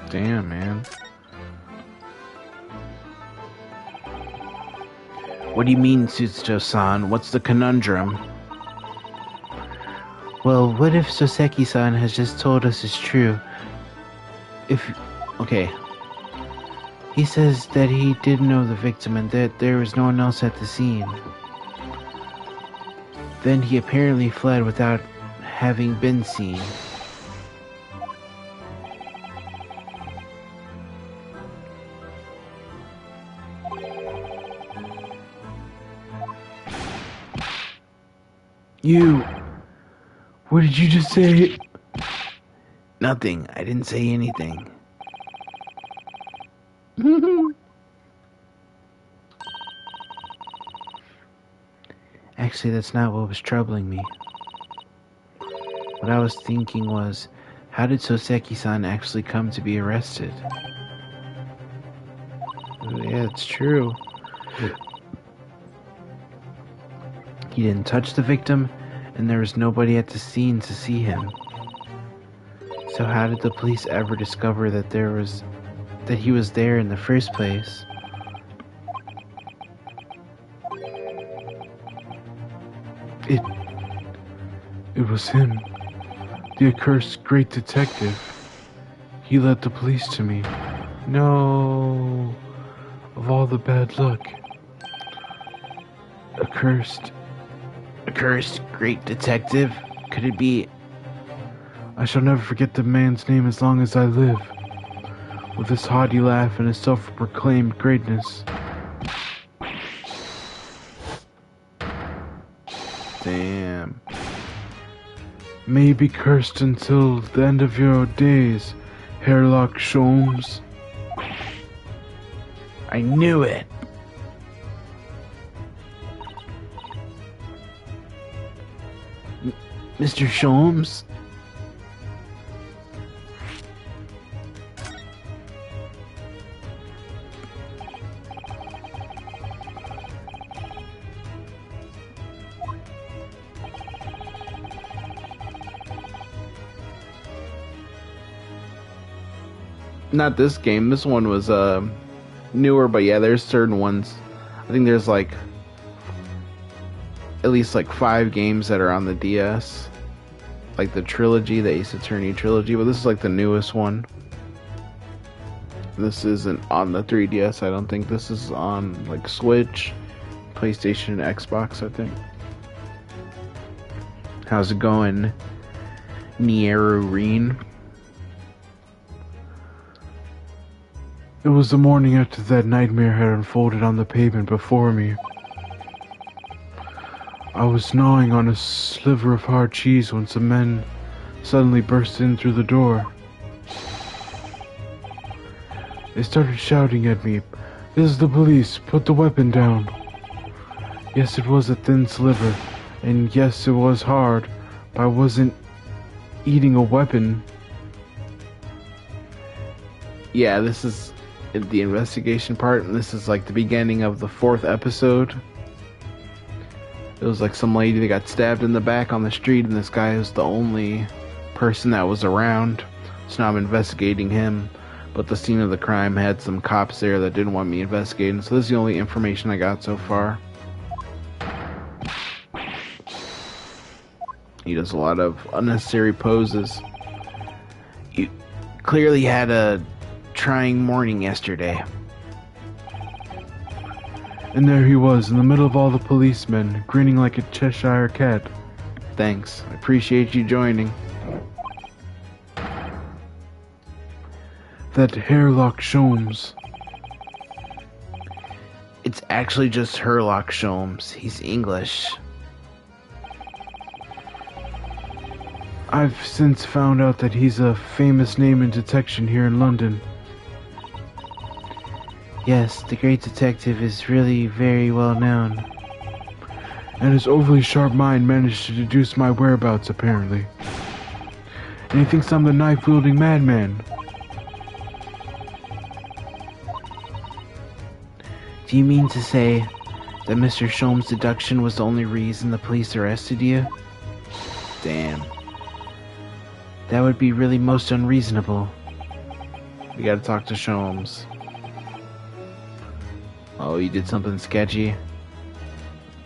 Damn, man. What do you mean, Sutsuto-san? What's the conundrum? Well, what if Soseki-san has just told us it's true? Okay. He says that he did know the victim and that there was no one else at the scene. Then he apparently fled without having been seen. You... What did you just say? Nothing. I didn't say anything. Actually, that's not what was troubling me. What I was thinking was, how did Soseki-san actually come to be arrested? Yeah, it's true. He didn't touch the victim, and there was nobody at the scene to see him. So how did the police ever discover that he was there in the first place? It was him. The accursed great detective. He led the police to me. No. Of all the bad luck. Accursed great detective? Could it be? I shall never forget the man's name as long as I live. With his haughty laugh and his self-proclaimed greatness. Damn. May you be cursed until the end of your days, Hairlock Sholmes. I knew it. Mr. Sholmes? Not this game. This one was newer, but yeah, there's certain ones. I think there's like at least like 5 games that are on the DS, like the trilogy, the Ace Attorney trilogy. But this is like the newest one. This isn't on the 3DS. I don't think this is on like Switch, PlayStation, and Xbox. I think. How's it going, Nierurine? It was the morning after that nightmare had unfolded on the pavement before me. I was gnawing on a sliver of hard cheese when some men suddenly burst in through the door. They started shouting at me, "This is the police, put the weapon down." Yes, it was a thin sliver, and yes, it was hard, but I wasn't eating a weapon. Yeah, this is the investigation part, and this is like the beginning of the 4th episode. It was like some lady that got stabbed in the back on the street, and this guy was the only person that was around. So now I'm investigating him. But the scene of the crime had some cops there that didn't want me investigating. So this is the only information I got so far. He does a lot of unnecessary poses. You clearly had a trying morning yesterday. And there he was, in the middle of all the policemen, grinning like a Cheshire cat. Thanks. I appreciate you joining. That Hairlock Sholmes. It's actually just Herlock Sholmes. He's English. I've since found out that he's a famous name in detection here in London. Yes, the great detective is really very well known. And his overly sharp mind managed to deduce my whereabouts, apparently. And he thinks I'm the knife-wielding madman. Do you mean to say that Mr. Sholmes' deduction was the only reason the police arrested you? Damn. That would be really most unreasonable. We gotta talk to Sholmes. Oh, you did something sketchy?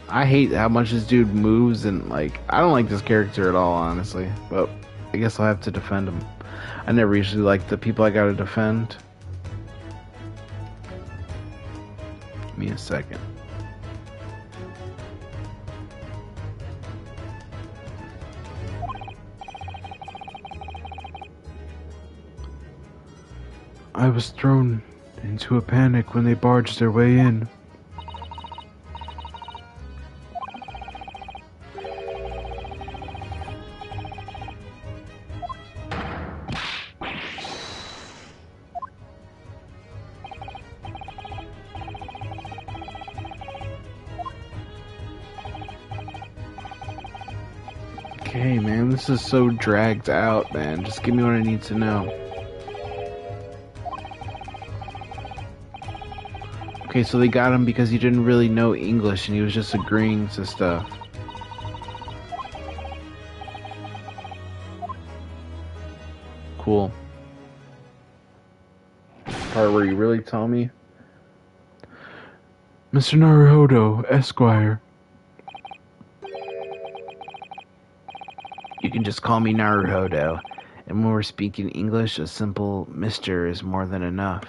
I hate how much this dude moves, and like, I don't like this character at all, honestly. But I guess I'll have to defend him. I never usually like the people I gotta defend. Give me a second. I was thrown into a panic when they barged their way in. Okay, man, this is so dragged out, man. Just give me what I need to know. Okay, so they got him because he didn't really know English and he was just agreeing to stuff. Cool. Part where you really tell me? Mr. Naruhodo, Esquire. You can just call me Naruhodo, and when we're speaking English, a simple Mr. is more than enough.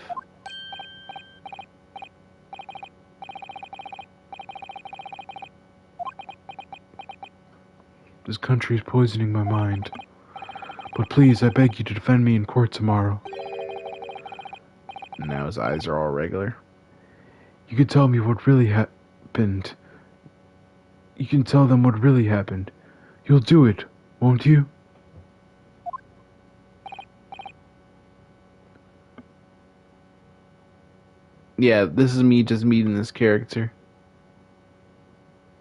This country is poisoning my mind. But please, I beg you to defend me in court tomorrow. Now his eyes are all regular. You can tell me what really happened. You can tell them what really happened. You'll do it, won't you? Yeah, this is me just meeting this character.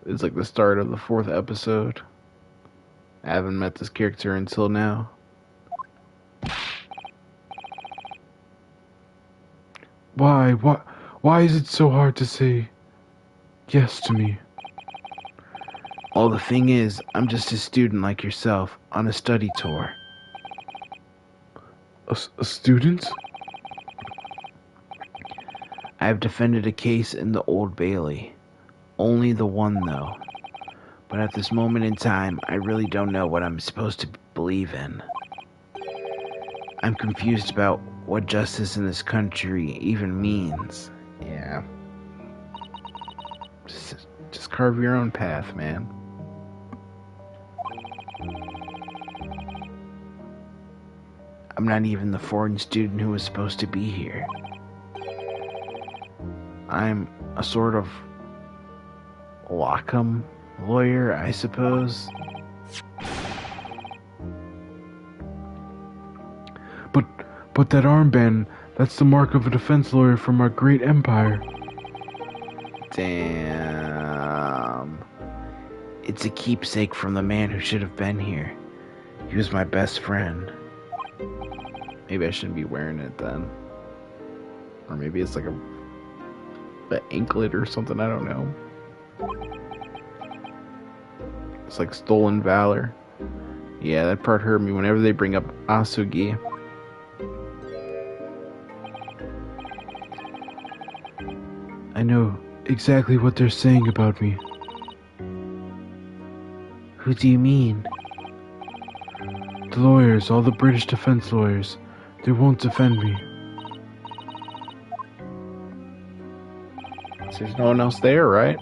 It's like the start of the 4th episode. I haven't met this character until now. Why is it so hard to say yes to me? Well, the thing is, I'm just a student like yourself, on a study tour. A student? I've defended a case in the Old Bailey. Only the one, though. But at this moment in time, I really don't know what I'm supposed to believe in. I'm confused about what justice in this country even means. Yeah. Just carve your own path, man. I'm not even the foreign student who was supposed to be here. I'm a sort of locum lawyer, I suppose. But that armband, that's the mark of a defense lawyer from our great empire. Damn. It's a keepsake from the man who should have been here. He was my best friend. Maybe I shouldn't be wearing it then. Or maybe it's like an anklet or something, I don't know. It's like stolen valor. Yeah, that part hurt me whenever they bring up Asugi. I know exactly what they're saying about me. Who do you mean? The lawyers, all the British defense lawyers, they won't defend me. There's no one else there, right?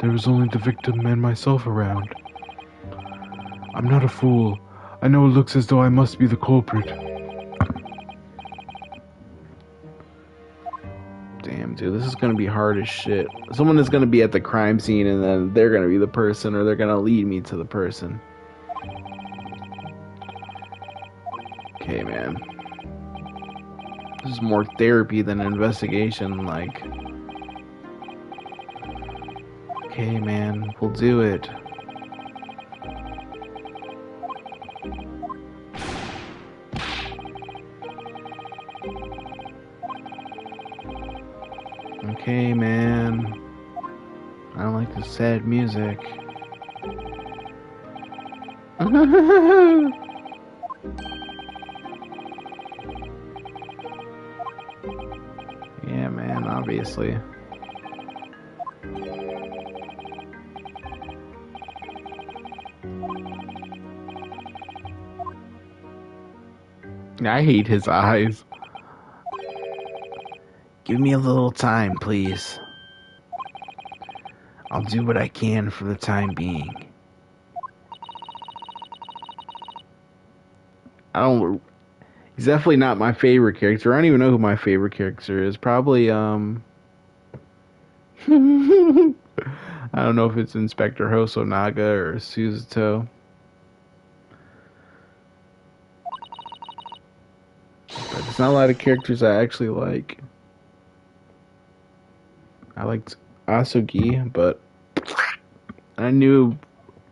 There was only the victim and myself around. I'm not a fool. I know it looks as though I must be the culprit. Damn, dude, this is gonna be hard as shit. Someone is gonna be at the crime scene and then they're gonna be the person, or they're gonna lead me to the person. Okay, man. This is more therapy than investigation, like. Okay, man, we'll do it. Okay, man. I don't like this sad music. Yeah, man, obviously. I hate his eyes. Give me a little time, please. I'll do what I can for the time being. He's definitely not my favorite character. I don't even know who my favorite character is. Probably, I don't know if it's Inspector Hosonaga or Suzuto. But there's not a lot of characters I actually like. I liked Asugi, but I knew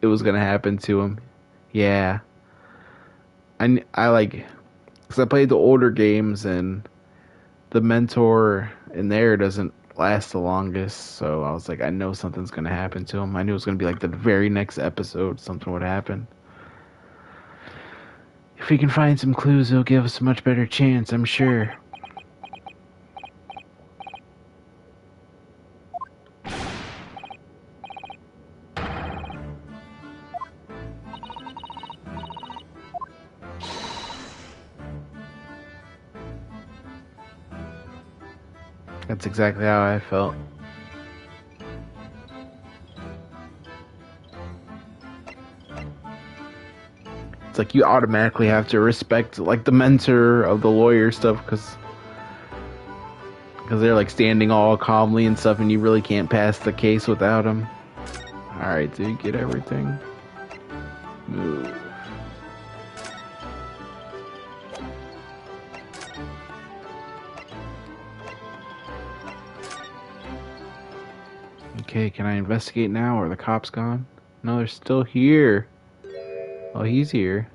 it was gonna happen to him. Yeah. I like, because I played the older games and the mentor in there doesn't last the longest, so I was like, I know something's gonna happen to him. I knew it was gonna be like the very next episode something would happen. If we can find some clues, it'll give us a much better chance, I'm sure. That's exactly how I felt. It's like you automatically have to respect like the mentor of the lawyer stuff because they're like standing all calmly and stuff, and you really can't pass the case without them. All right, did you get everything? Move. Okay, can I investigate now, or are the cops gone? No, they're still here. Oh, he's here.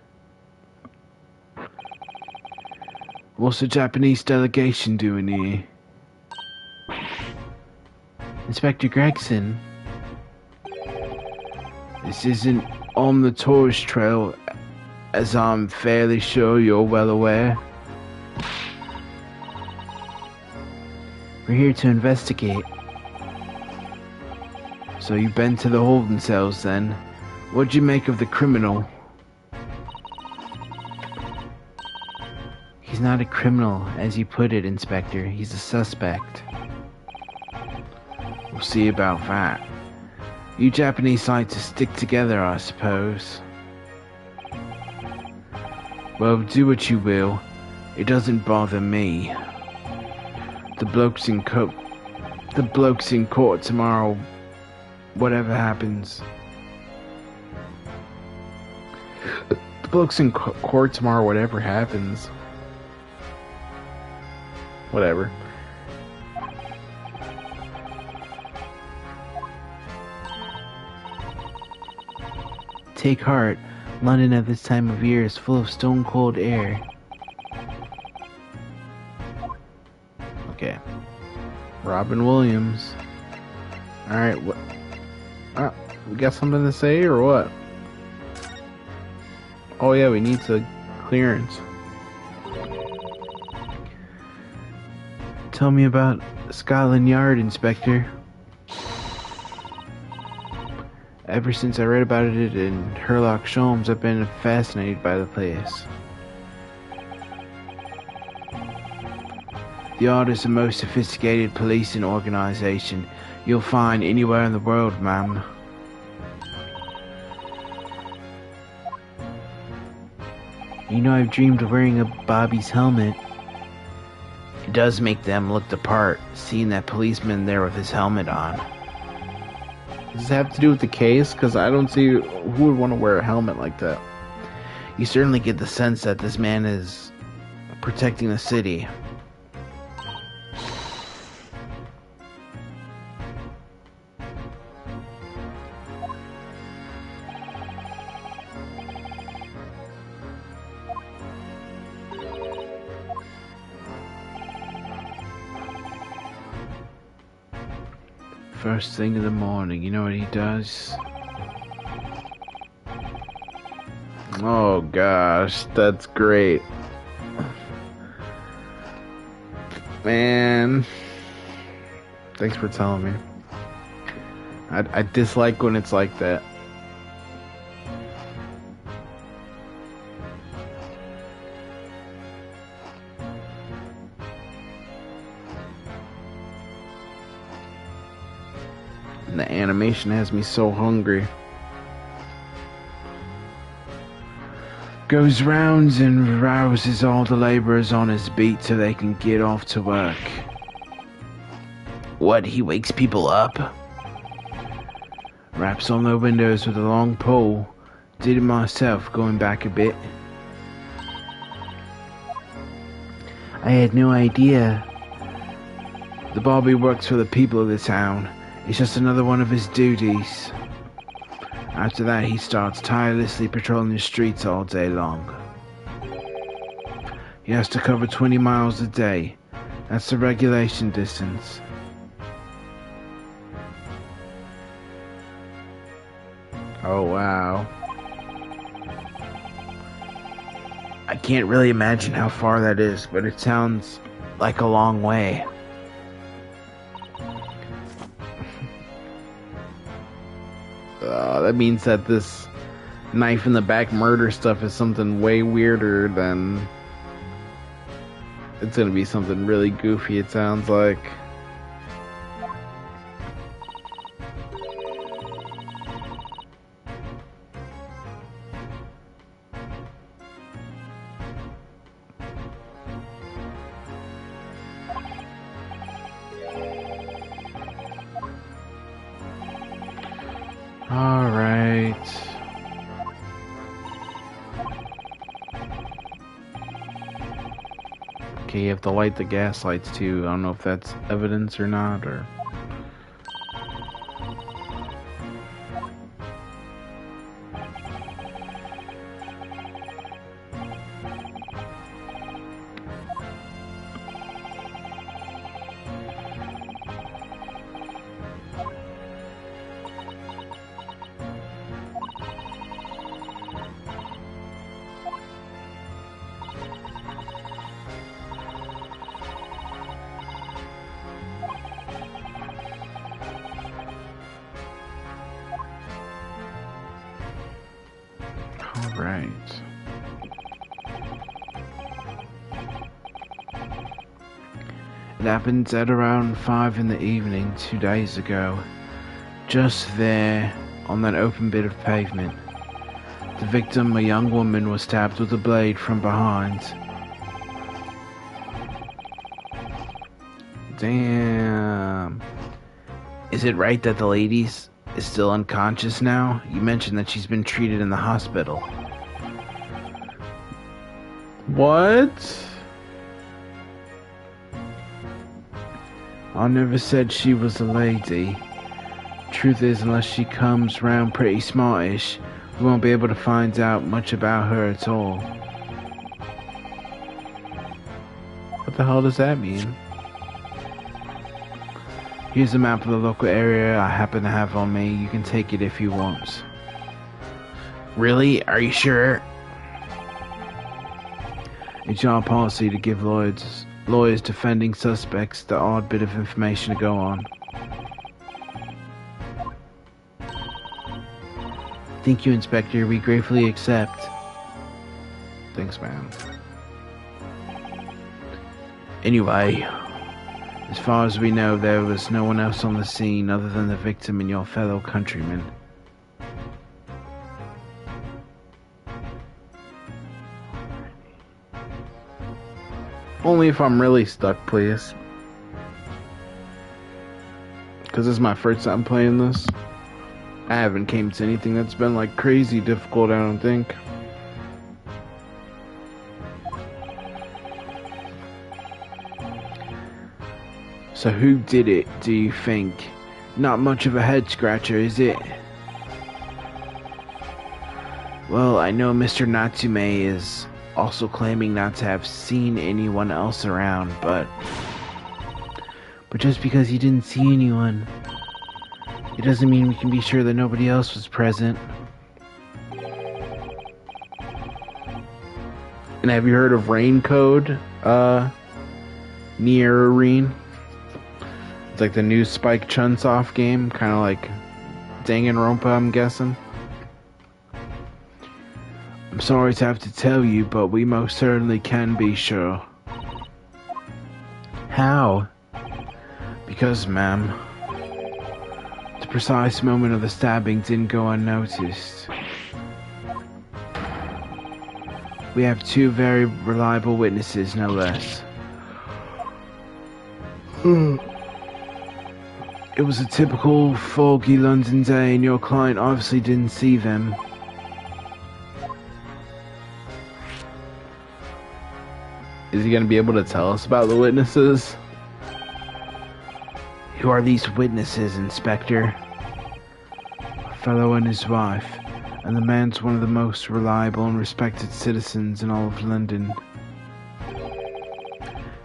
What's the Japanese delegation doing here? Inspector Gregson. This isn't on the tourist trail, as I'm fairly sure you're well aware. We're here to investigate. So you've been to the holding cells then? What'd you make of the criminal? He's not a criminal, as you put it, Inspector. He's a suspect. We'll see about that. You Japanese like to stick together, I suppose. Well, do what you will. It doesn't bother me. The blokes in court tomorrow, whatever happens. The bloke's in court tomorrow, whatever happens. Whatever. Take heart. London at this time of year is full of stone-cold air. Okay. Robin Williams. Alright, what? We got something to say or what? Oh yeah, we need to clearance. Tell me about Scotland Yard, Inspector. Ever since I read about it in Sherlock Holmes, I've been fascinated by the place. The Yard is the most sophisticated policing organization you'll find anywhere in the world, ma'am. You know, I've dreamed of wearing a Bobby's helmet. It does make them look the part, seeing that policeman there with his helmet on. Does this have to do with the case? Because I don't see who would want to wear a helmet like that. You certainly get the sense that this man is protecting the city. First thing in the morning, you know what he does? Oh gosh, that's great. Man. Thanks for telling me. I dislike when it's like that. And the animation has me so hungry. Goes rounds and rouses all the laborers on his beat so they can get off to work. What, he wakes people up? Raps on their windows with a long pole. Did it myself, going back a bit. I had no idea. The Bobby works for the people of the town. It's just another one of his duties. After that, he starts tirelessly patrolling the streets all day long. He has to cover 20 miles a day. That's the regulation distance. Oh wow. I can't really imagine how far that is, but it sounds like a long way. That means that this knife in the back murder stuff is something way weirder than... It's gonna be something really goofy, it sounds like. Alright. Okay, you have to light the gas lights too. I don't know if that's evidence or not, or... Alright. It happened at around 5 in the evening 2 days ago. Just there, on that open bit of pavement. The victim, a young woman, was stabbed with a blade from behind. Damn. Is it right that the lady is still unconscious now? You mentioned that she's been treated in the hospital. What? I never said she was a lady. Truth is, unless she comes round pretty smartish, we won't be able to find out much about her at all. What the hell does that mean? Here's a map of the local area I happen to have on me. You can take it if you want. Really? Are you sure? It's our policy to give lawyers defending suspects the odd bit of information to go on. Thank you, Inspector. We gratefully accept. Thanks, man. Anyway, as far as we know, there was no one else on the scene other than the victim and your fellow countrymen. Only if I'm really stuck, please. Because this is my first time playing this. I haven't came to anything that's been like crazy difficult, I don't think. So who did it, do you think? Not much of a head scratcher, is it? Well, I know Mr. Natsume is also claiming not to have seen anyone else around, but just because he didn't see anyone, it doesn't mean we can be sure that nobody else was present. And have you heard of Rain Code? Near Arene? It's like the new Spike Chunsoft game, kind of like Danganronpa, I'm guessing. I'm sorry to have to tell you, but we most certainly can be sure. How? Because, ma'am, the precise moment of the stabbing didn't go unnoticed. We have two very reliable witnesses, no less. It was a typical foggy London day, and your client obviously didn't see them. Is he going to be able to tell us about the witnesses? Who are these witnesses, Inspector? A fellow and his wife, and the man's one of the most reliable and respected citizens in all of London.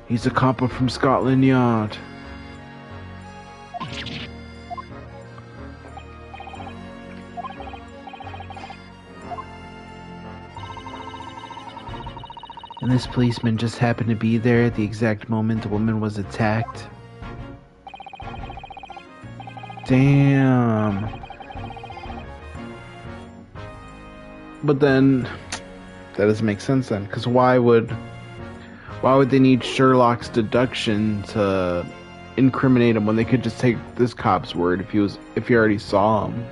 He's a copper from Scotland Yard. And this policeman just happened to be there at the exact moment the woman was attacked. Damn. But then, that doesn't make sense then, because why would they need Sherlock's deduction to incriminate him when they could just take this cop's word if he already saw him?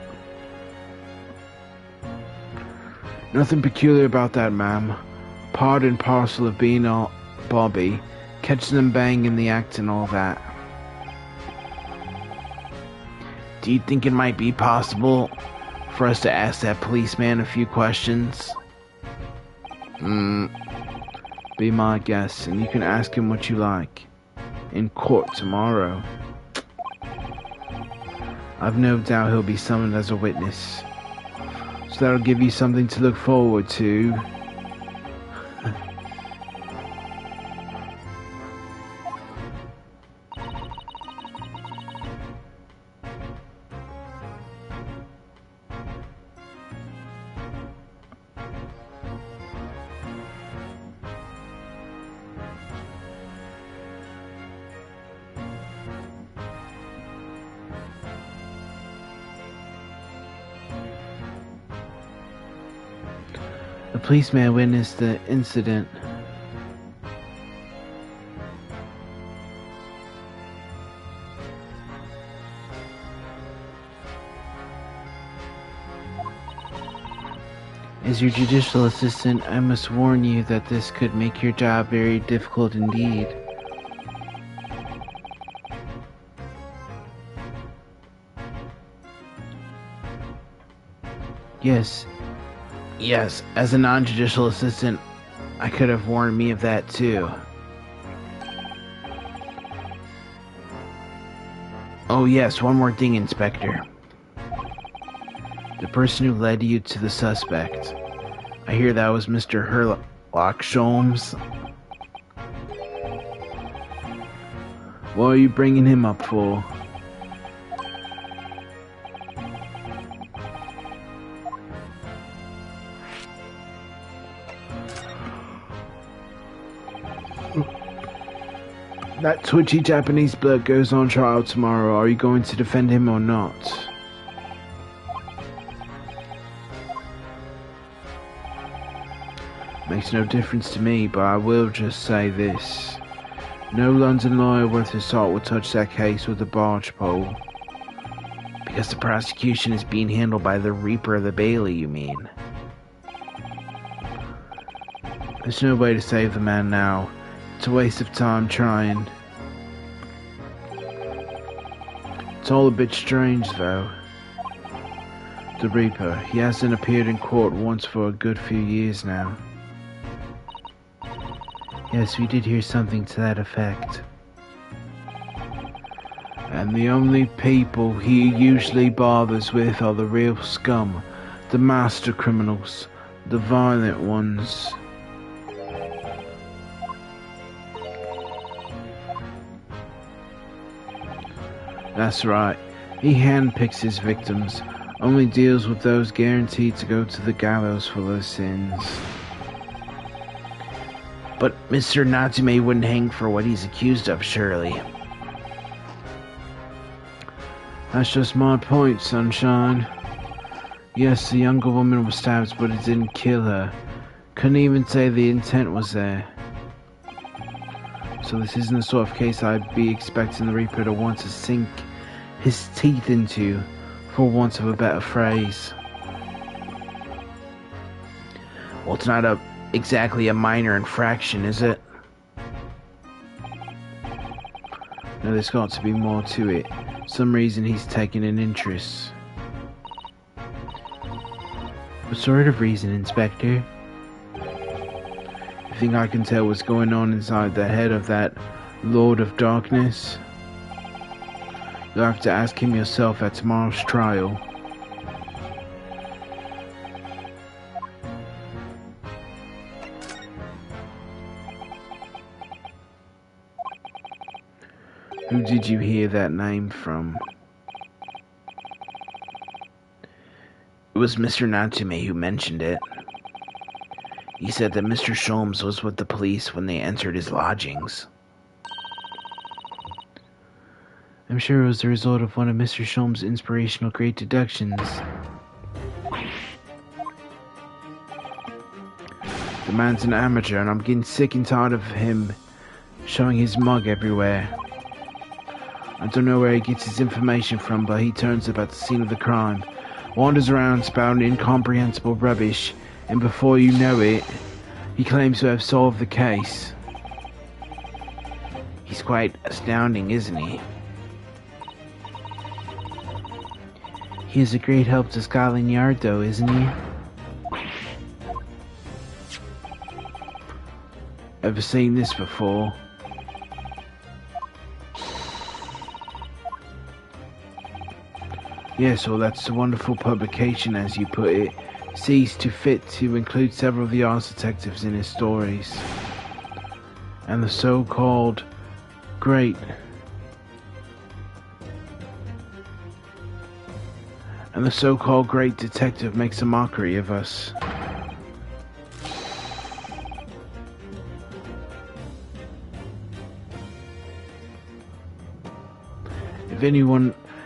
Nothing peculiar about that, ma'am. Part and parcel of being all Bobby, catching them bang in the act and all that. Do you think it might be possible for us to ask that policeman a few questions? Be my guest, and you can ask him what you like. In court tomorrow. I've no doubt he'll be summoned as a witness. So that'll give you something to look forward to. The policeman witnessed the incident. As your judicial assistant, I must warn you that this could make your job very difficult indeed. Yes, as a non-judicial assistant, I could have warned me of that too. Oh yes, one more thing, Inspector. The person who led you to the suspect. I hear that was Mr. Herlock Sholmes. What are you bringing him up for? That twitchy Japanese bloke goes on trial tomorrow. Are you going to defend him or not? Makes no difference to me, but I will just say this. No London lawyer worth his salt will touch that case with a barge pole. Because the prosecution is being handled by the Reaper of the Bailey, you mean? There's no way to save the man now. It's a waste of time trying. It's all a bit strange, though. The Reaper, he hasn't appeared in court once for a good few years now. Yes, we did hear something to that effect. And the only people he usually bothers with are the real scum, the master criminals, the violent ones. That's right, he handpicks his victims, only deals with those guaranteed to go to the gallows for their sins. But Mr. Natsume wouldn't hang for what he's accused of, surely. That's just my point, sunshine. Yes, the younger woman was stabbed, but it didn't kill her. Couldn't even say the intent was there. So this isn't the sort of case I'd be expecting the Reaper to want to sink his teeth into, for want of a better phrase. Well, it's not exactly a minor infraction, is it? No, there's got to be more to it. Some reason he's taken an interest. What sort of reason, Inspector? You think I can tell what's going on inside the head of that Lord of Darkness? You'll have to ask him yourself at tomorrow's trial. Who did you hear that name from? It was Mr. Natsume who mentioned it. He said that Mr. Sholmes was with the police when they entered his lodgings. I'm sure it was the result of one of Mr. Sholmes' inspirational great deductions. The man's an amateur, and I'm getting sick and tired of him showing his mug everywhere. I don't know where he gets his information from, but he turns up at the scene of the crime, wanders around spouting incomprehensible rubbish, and before you know it, he claims to have solved the case. He's quite astounding, isn't he? He is a great help to Scotland Yard, though, isn't he? Ever seen this before? Yes, well, that's a wonderful publication, as you put it. Sees to fit to include several of the arts detectives in his stories. And the so-called great detective makes a mockery of us.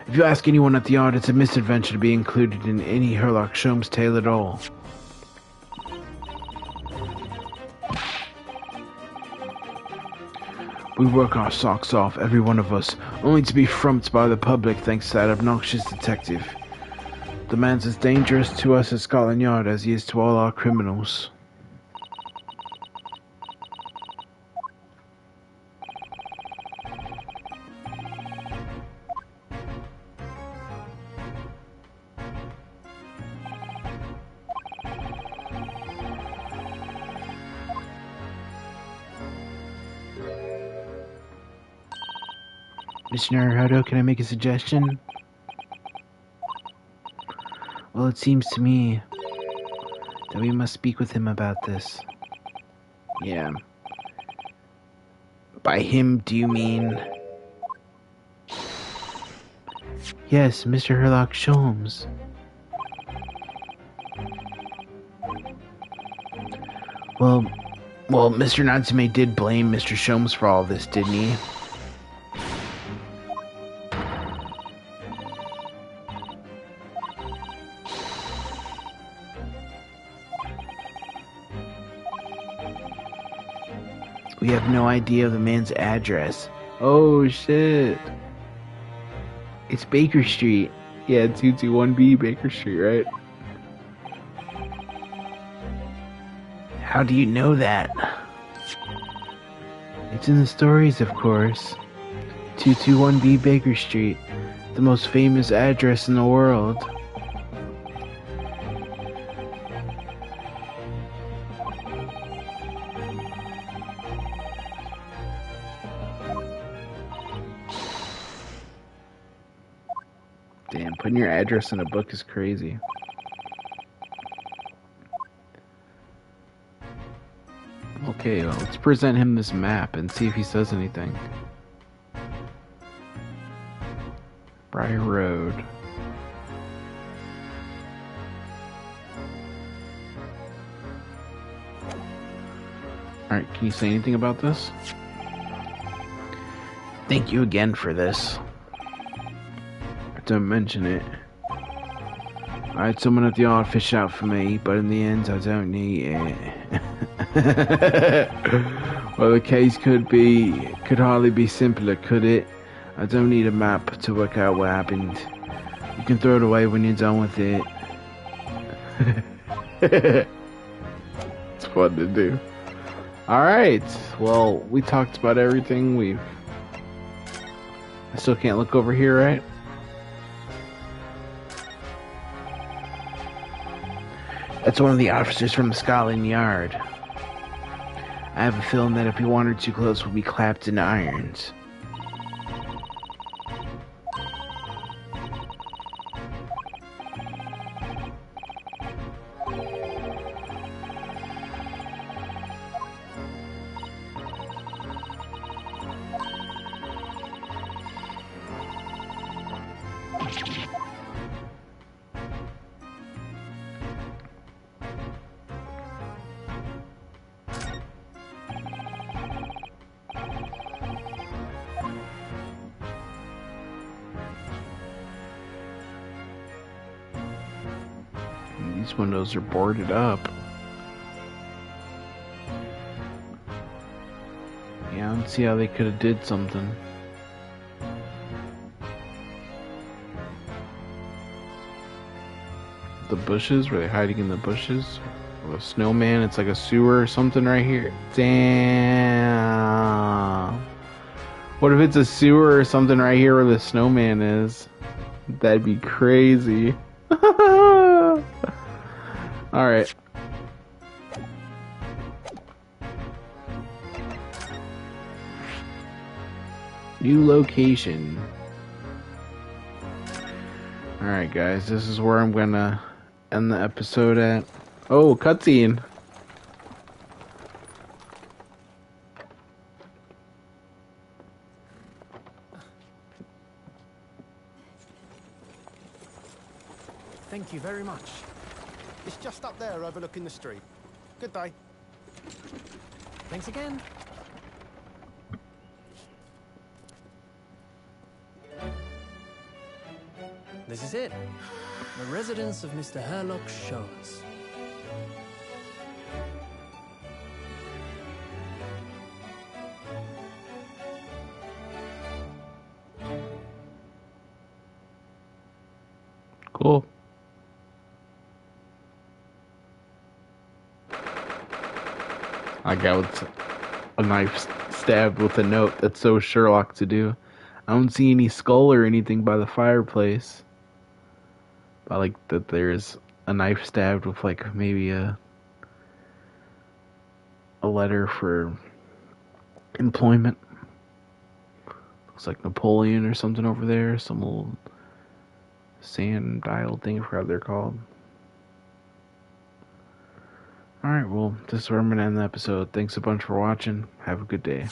If you ask anyone at the Yard, it's a misadventure to be included in any Sherlock Sholmes tale at all. We work our socks off, every one of us, only to be frumped by the public thanks to that obnoxious detective. The man's as dangerous to us at Scotland Yard as he is to all our criminals. Mr. Naruhodo, can I make a suggestion? Well, it seems to me that we must speak with him about this. Yeah. By him, do you mean... Yes, Mr. Sherlock Sholmes. Well, Well, Mr. Natsume did blame Mr. Sholmes for all this, didn't he? We have no idea of the man's address. Oh, shit. It's Baker Street. Yeah, 221B Baker Street, right? How do you know that? It's in the stories, of course. 221B Baker Street, the most famous address in the world. Damn, putting your address in a book is crazy. Okay, well, let's present him this map and see if he says anything. Briar Road. Alright, can you say anything about this? Thank you again for this. Don't mention it. I had someone at the yard fish out for me, but in the end I don't need it. Well, the case could hardly be simpler, could it? I don't need a map to work out what happened. You can throw it away when you're done with it. It's fun to do. Alright, well, we talked about everything. I still can't look over here, right? That's one of the officers from Scotland Yard. I have a feeling that if we wandered too close, we'd be clapped in irons. These windows are boarded up. Yeah, I don't see how they could have did something. The bushes? Were they hiding in the bushes? Or a snowman? It's like a sewer or something right here. Damn. What if it's a sewer or something right here where the snowman is? That'd be crazy. Alright. New location. Alright guys, this is where I'm gonna end the episode at. Oh, cutscene! Thank you very much. It's just up there overlooking the street. Good day. Thanks again. This is it. The residence of Mr. Herlock Sholmes. Cool. I got with a knife stabbed with a note. That's so Sherlock to do. I don't see any skull or anything by the fireplace. But like that there's a knife stabbed with like maybe a letter for employment. Looks like Napoleon or something over there. Some old sand dial thing, I forgot what they're called. Alright, well, this is where I'm going to end the episode. Thanks a bunch for watching. Have a good day.